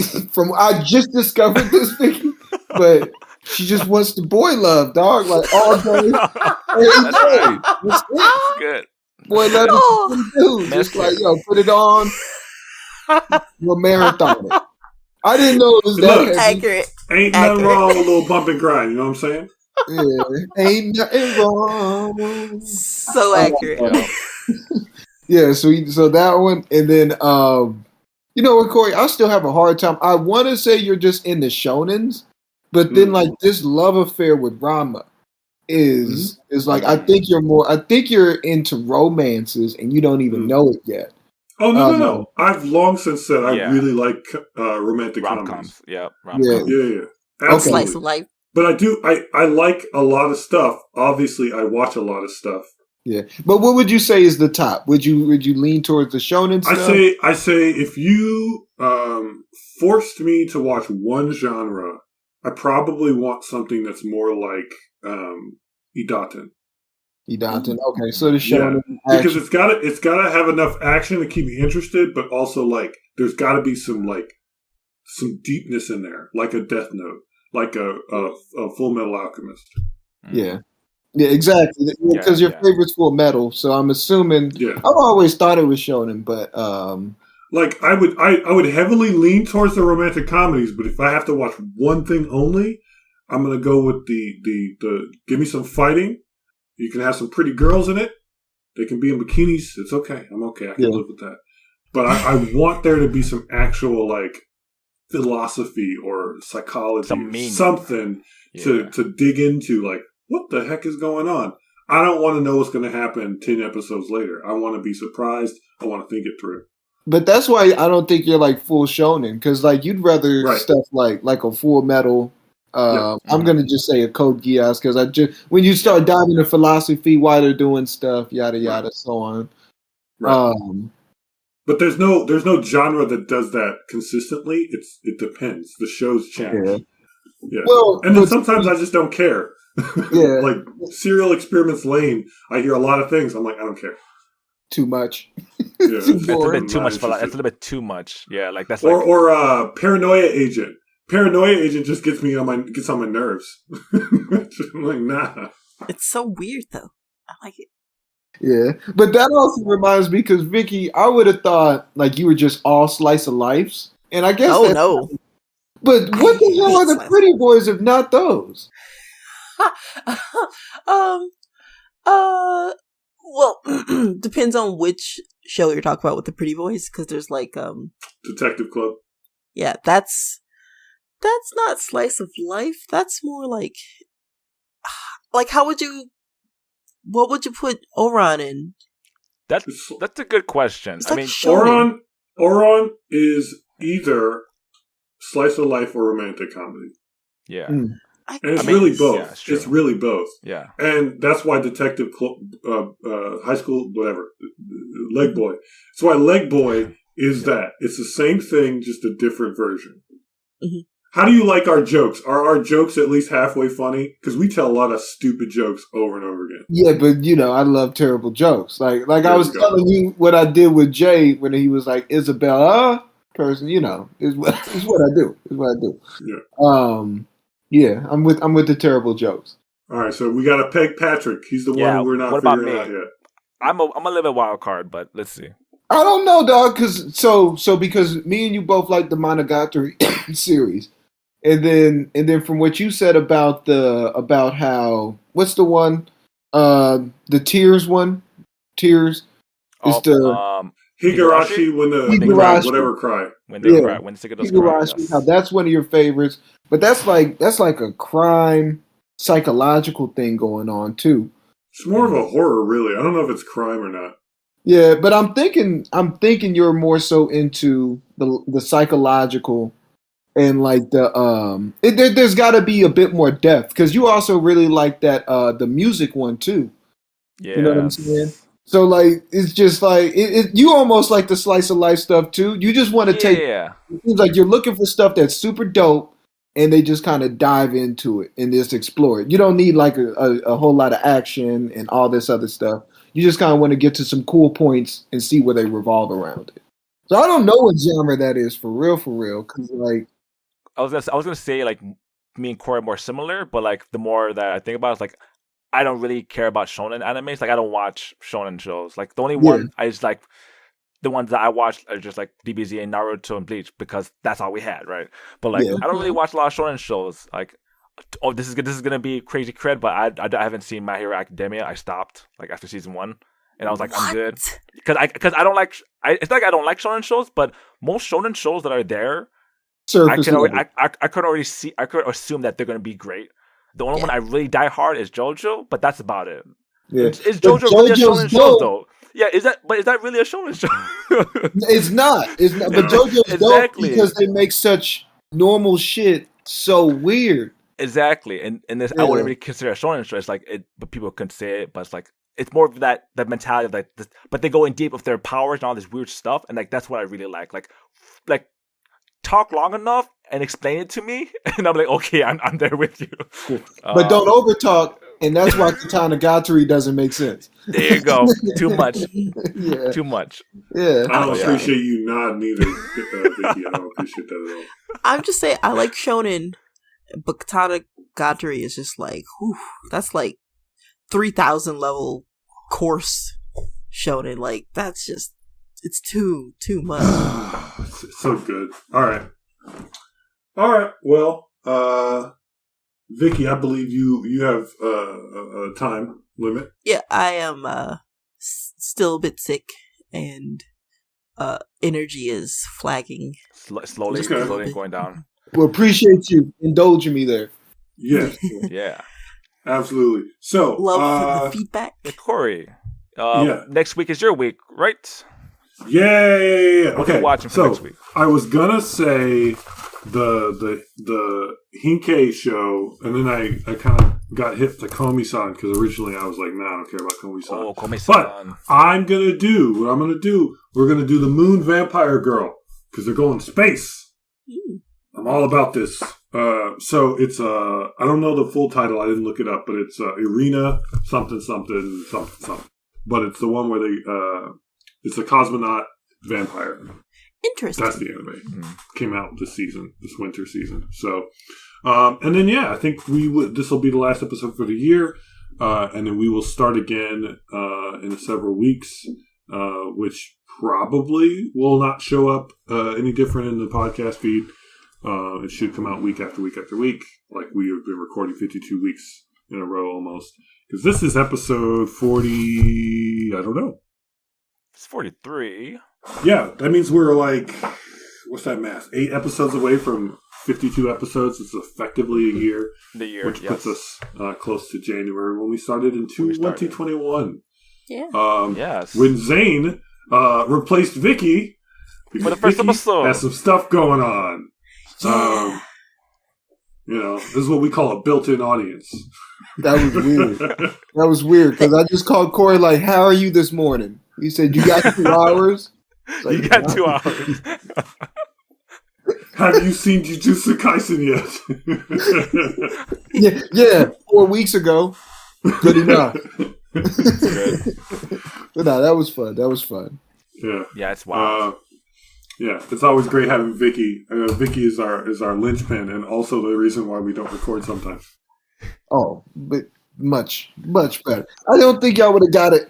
D: I just discovered this, Vicky, but she just wants the boy love, dog. Like all day, every
A: That's
D: day.
A: right.
D: That's it.
A: That's good.
D: Boy love is
B: Oh.
D: what he do. Just like, yo, put it on. We'll marathon it. I didn't know it was that
C: Look.
D: heavy.
B: Accurate.
C: Ain't nothing wrong with a little bump and grind. You know what I'm saying?
D: Yeah, ain't nothing wrong.
B: So accurate.
D: Yeah, so that one, and then you know what, Corey? I still have a hard time. I want to say you're just in the shonens, but then like this love affair with Rama is like I think you're into romances and you don't even know it yet.
C: Oh no! I've long since said I really like romantic
A: rom-coms.
C: comedies.
A: Yeah, rom-coms.
C: Yeah. Absolutely.
B: Slice of life.
C: But I like a lot of stuff. Obviously, I watch a lot of stuff.
D: Yeah, but what would you say is the top? Would you lean towards the shonen stuff?
C: I say if you forced me to watch one genre, I probably want something that's more like Idaten.
D: Okay, so the shonen
C: because it's gotta have enough action to keep me interested, but also like there's got to be some deepness in there, like a Death Note, like a Full Metal Alchemist.
D: Yeah. Yeah, exactly. Because your favorite's Full Metal, so I'm assuming.
C: Yeah.
D: I've always thought it was shonen, but
C: like I would heavily lean towards the romantic comedies, but if I have to watch one thing only, I'm gonna go with the give me some fighting. You can have some pretty girls in it. They can be in bikinis. It's okay. I'm okay. I can live with that. But I want there to be some actual like philosophy or psychology, something to dig into. Like, what the heck is going on? I don't want to know what's going to happen 10 episodes later. I want to be surprised. I want to think it through.
D: But that's why I don't think you're like full shonen, because like you'd rather stuff like a Full Metal. I'm gonna just say a Code Geass because when you start diving into philosophy, why they're doing stuff, yada yada, so on.
C: Right. But there's no genre that does that consistently. It depends. The shows change. Yeah.
D: Well,
C: and then sometimes I just don't care.
D: Yeah.
C: Like Serial Experiments Lane, I hear a lot of things. I'm like, I don't care.
D: Too much.
C: Yeah,
A: it's a little bit too much. It's a little bit too much. Yeah, like that's
C: or Paranoia Agent. Paranoia Agent just gets on my nerves. I'm like, nah.
B: It's so weird though. I like it.
D: Yeah, but that also reminds me because Vicky, I would have thought like you were just all slice of lives, and I guess
B: no.
D: But what the hell are the pretty boys if not those?
B: Well, depends on which show you're talking about with the pretty boys, because there's like
C: Detective Club.
B: Yeah, that's not slice of life. That's more like what would you put Oran in?
A: That's a good question.
B: I mean,
C: Oran is either slice of life or romantic comedy.
A: Yeah.
C: And it's really both.
A: Yeah,
C: it's really both.
A: Yeah.
C: And that's why Detective High School, whatever, Leg Boy. That's why Leg Boy is that. It's the same thing, just a different version. Mm-hmm. How do you like our jokes? Are our jokes at least halfway funny? Because we tell a lot of stupid jokes over and over again.
D: Yeah, but I love terrible jokes. Like I was telling you what I did with Jay when he was like Isabella person. Is what I do. Is what I do.
C: Yeah.
D: Yeah, I'm with the terrible jokes.
C: All right, so we got to peg Patrick. He's the one we're not figuring out yet.
A: I'm a little bit wild card, but let's see.
D: I don't know, dog. Because me and you both like the Monogatari series. And then from what you said about how what's the one the tears one tears is the
C: Higurashi when the whatever cry
A: when they cry when
D: Higurashi, yes. How that's one of your favorites, but that's like a crime psychological thing going on too.
C: It's more of a horror, really. I don't know if it's crime or not.
D: Yeah, but I'm thinking you're more so into the psychological. And like there's got to be a bit more depth because you also really like that the music one too.
A: Yeah,
D: you know what I'm saying. So like it's just like you almost like the slice of life stuff too. You just want to take.
A: Yeah.
D: It seems like you're looking for stuff that's super dope, and they just kind of dive into it and just explore it. You don't need like a whole lot of action and all this other stuff. You just kind of want to get to some cool points and see where they revolve around it. So I don't know what genre that is for real. Because like,
A: I was gonna say like me and Corey are more similar, but like the more that I think about it, it's like I don't really care about shonen animes. Like I don't watch shonen shows. Like the only one I just like the ones that I watch are just like DBZ and Naruto and Bleach because that's all we had, right? But like I don't really watch a lot of shonen shows. Like this is gonna be crazy cred, but I haven't seen My Hero Academia. I stopped like after season 1. And I was like, I'm good because I don't like. It's not like I don't like shonen shows, but most shonen shows that are there, I could already see. I could assume that they're going to be great. The only one I really die hard is JoJo, but that's about it.
D: Yeah.
A: Is JoJo really a shonen show though? Yeah, is that really a shonen show?
D: It's not. It's not. But JoJo's dope because they make such normal shit so weird.
A: Exactly, and this I wouldn't really consider a shonen show. It's like it, but people can say it, but it's like. It's more of that mentality of like, but they go in deep with their powers and all this weird stuff, and like that's what I really like. Like talk long enough and explain it to me, and I'm like, okay, I'm there with you.
D: But don't overtalk, and that's why Katana Gatari doesn't make sense.
A: There you go. Too much. Too much.
D: Yeah.
C: I don't appreciate you nodding either, Vicky. I don't appreciate that at all.
B: I'm just saying, I like shonen, but Katana Gatari is just like, whew, that's like 3,000 level course shonen. Like that's just it's too much.
C: It's so good. All right. Well, Vicky, I believe you have a time limit.
B: Yeah, I am still a bit sick and energy is flagging.
A: Slowly going down.
D: Well, appreciate you indulging me there.
C: Yes.
A: Yeah.
C: Absolutely. So,
B: love for the feedback.
A: Corey, next week is your week, right?
C: Yeah.
A: What are you watching for next week?
C: I was gonna say the Hinke show, and then I kind of got hit to Komi-san because originally I was like, nah, I don't care about Komi-san.
A: Oh, Komi-san.
C: But I'm gonna do what I'm gonna do. We're gonna do the Moon Vampire Girl because they're going to space. I'm all about this. So it's I don't know the full title. I didn't look it up, but it's Irina something. But it's the one where it's a cosmonaut vampire.
B: Interesting.
C: That's the anime. Came out this winter season. So, and then I think this will be the last episode for the year, and then we will start again in several weeks, which probably will not show up any different in the podcast feed. It should come out week after week after week, like we have been recording 52 weeks in a row almost. Because this is episode 40, I don't know.
A: It's 43.
C: Yeah, that means we're like, what's that math? 8 episodes away from 52 episodes. It's effectively a year. Which puts us close to January when we started in 2021.
B: Yeah.
A: Yes.
C: When Zane replaced Vicky.
A: For the first episode.
C: Has some stuff going on. This is what we call a built-in audience.
D: That was weird. Because I just called Corey like, how are you this morning? He said, you got 2 hours?
A: Like, you got 2 hours.
C: Have you seen Jujutsu Kaisen
D: yet? yeah, 4 weeks ago. Good enough. But no, that was fun.
C: Yeah,
A: it's wild.
C: It's always great having Vicky. Vicky is our linchpin, and also the reason why we don't record sometimes.
D: Oh, but much better. I don't think y'all would have got it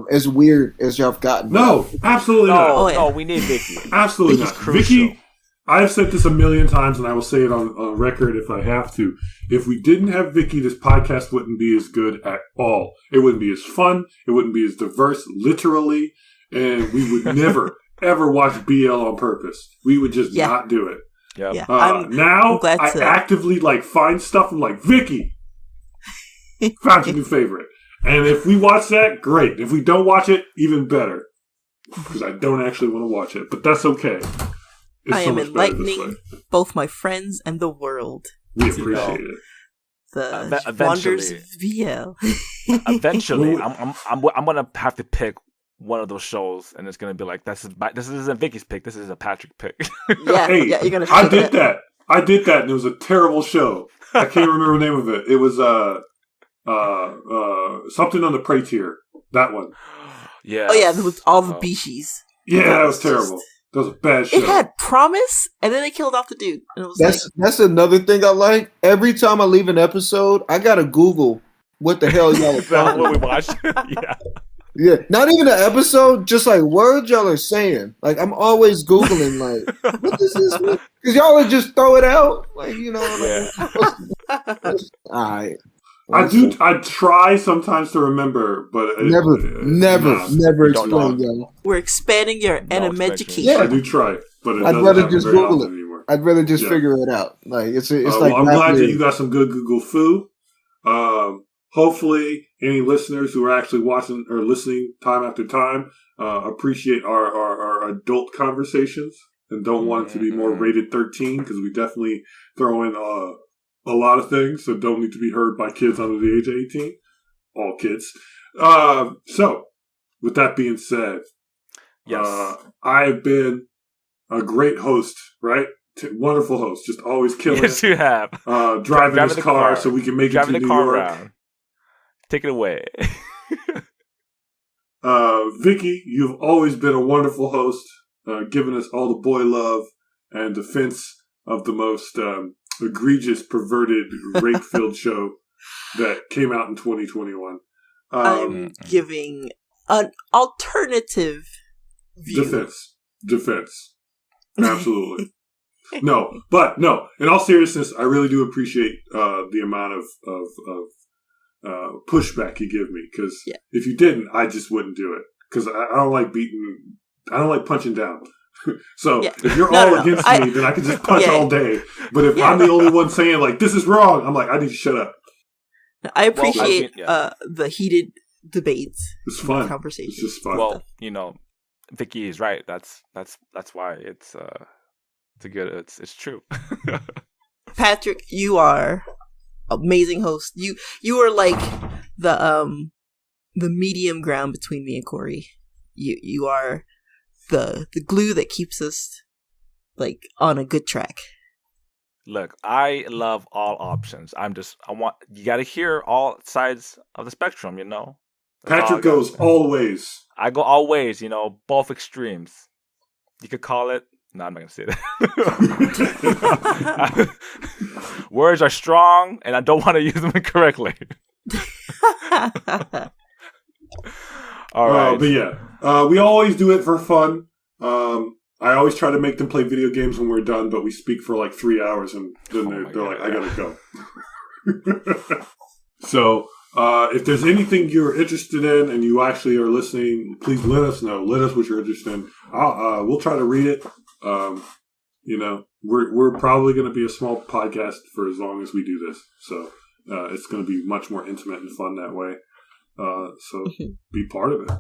D: as weird as y'all have gotten.
C: No, absolutely not.
A: No, we need Vicky.
C: Absolutely not. Vicky, I have said this a million times, and I will say it on record if I have to. If we didn't have Vicky, this podcast wouldn't be as good at all. It wouldn't be as fun. It wouldn't be as diverse, literally, and we would never. Ever watch BL on purpose. We would just not do it.
A: Yep.
B: Yeah.
C: Now I actively find stuff. I'm like, Vicky, found your new favorite. And if we watch that, great. If we don't watch it, even better. Because I don't actually want to watch it. But that's okay.
B: I am enlightening both my friends and the world.
C: We appreciate it.
B: The wonders of BL.
A: Eventually, I'm gonna have to pick one of those shows, and it's gonna be like this isn't Vicky's pick. This is a Patrick pick.
B: You're gonna.
C: I did that, and it was a terrible show. I can't remember the name of it. It was something on the Prey tier. That one.
A: Yeah.
B: Oh yeah, with all the Bishis.
C: Yeah, that was terrible. That was a bad show.
B: It had promise, and then they killed off the dude. And it was
D: that's another thing I like. Every time I leave an episode, I gotta Google what the hell y'all are talking
A: what we
D: about.
A: watched. Yeah.
D: Yeah, not even an episode, just like words y'all are saying. Like I'm always Googling, like, what is this? Because y'all would just throw it out, like all right.
C: I try sometimes to remember, but
D: never explain, y'all.
B: We're expanding your animeducation.
D: Yeah.
C: I do try, but
D: I'd rather just Google it.
C: Anymore.
D: I'd rather just figure it out. Like it's like.
C: Well, I'm glad that you got some good Google foo. Hopefully, any listeners who are actually watching or listening time after time appreciate our adult conversations and don't want it to be more rated 13 because we definitely throw in a lot of things that don't need to be heard by kids under the age of 18. All kids. So, with that being said,
A: yes.
C: I have been a great host, right? Wonderful host, just always killing
A: Yes,
C: it.
A: you have.
C: Driving this car so we can make it to New York.
A: Around. Take it away.
C: Vicky, you've always been a wonderful host, giving us all the boy love and defense of the most egregious, perverted, rape-filled show that came out in 2021.
B: I'm giving an alternative view.
C: Defense. Absolutely. No. In all seriousness, I really do appreciate the amount of pushback you give me. Because if you didn't, I just wouldn't do it. Because I don't like I don't like punching down. So if you're against me, then I can just punch all day. But if I'm the only one saying like this is wrong, I'm like I need to shut up.
B: I appreciate the heated debates.
C: It's fun.
B: Conversation.
C: It's just fun.
A: Well, Vicky is right. That's why it's it's true.
B: Patrick, you are amazing host. You are like the medium ground between me and Cori. You are the glue that keeps us like on a good track.
A: Look, I love all options. You got to hear all sides of the spectrum. That's
C: Patrick goes all ways.
A: I go all ways. Both extremes. You could call it. No, I'm not gonna say that. Words are strong, and I don't want to use them incorrectly. All right,
C: but we always do it for fun. I always try to make them play video games when we're done, but we speak for like 3 hours, and then they're like, "I gotta go." So, if there's anything you're interested in and you actually are listening, please let us know. Let us what you're interested in. We'll try to read it. We're probably going to be a small podcast for as long as we do this. So it's going to be much more intimate and fun that way. So be part of it.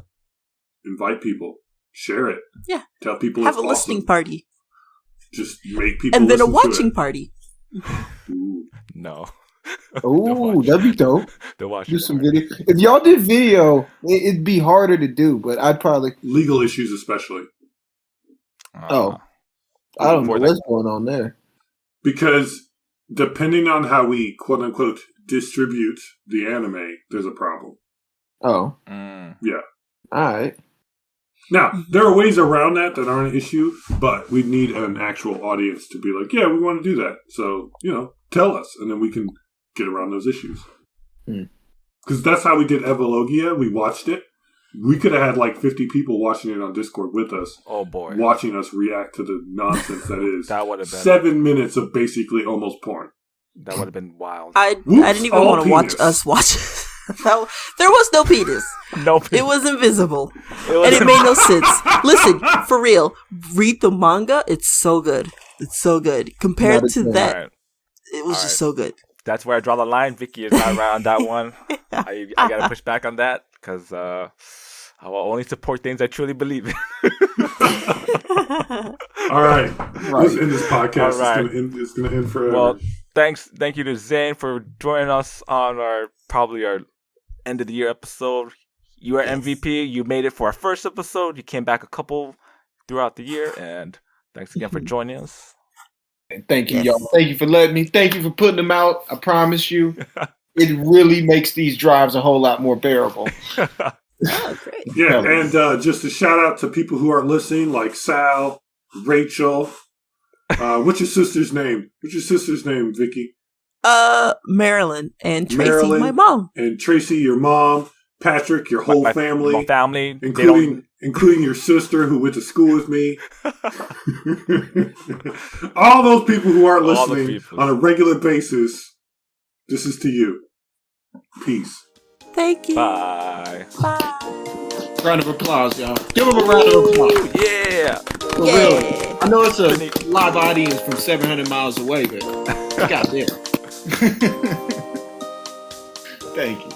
C: Invite people. Share it.
B: Yeah.
C: Tell people
B: have
C: it's
B: a listening party.
C: Just make people
B: and then a
C: listen
B: watching party.
C: Ooh.
A: No.
D: Oh, that'd be dope.
A: Do
D: some video. If y'all did video, it'd be harder to do, but I'd probably
C: legal issues especially.
D: I don't know what's going on there.
C: Because depending on how we quote unquote distribute the anime, there's a problem.
D: Oh.
C: Yeah.
D: All right.
C: Now, there are ways around that aren't an issue, but we need an actual audience to be like, yeah, we want to do that. So, tell us, and then we can get around those issues. Because that's how we did Evologia. We watched it. We could have had like 50 people watching it on Discord with us.
A: Oh, boy.
C: Watching us react to the nonsense that is.
A: That would have been
C: 7 minutes of basically almost porn.
A: That would have been wild.
B: I didn't even want to watch us watch it. There was no penis.
A: No penis.
B: It was invisible. And it made no sense. Listen, for real, read the manga. It's so good. It's so good. Compared to that, it was just so good.
A: That's where I draw the line. Vicky is not around that one. I got to push back on that because I will only support things I truly believe in.
C: All right. Let's end this podcast. All right. It's going to end forever.
A: Well, thank you to Zane for joining us on our end of the year episode. You are MVP. You made it for our first episode. You came back a couple throughout the year, and thanks again for joining us.
D: Thank you, y'all. Thank you for letting me. Thank you for putting them out. I promise you, it really makes these drives a whole lot more bearable.
B: Oh, great.
C: Yeah, and just a shout out to people who aren't listening, like Sal, Rachel. What's your sister's name? Vicky?
B: Marilyn and Tracy,
C: Marilyn
B: my mom.
C: And Tracy, your mom. Patrick, your whole family.
A: My family.
C: Including your sister who went to school with me. All those people who aren't listening on a regular basis, this is to you. Peace.
B: Thank you.
A: Bye.
B: Bye.
D: Round of applause, y'all. Give them a round of applause.
A: Yeah.
D: For real. I know it's a live audience from 700 miles away, but we got there. Thank you.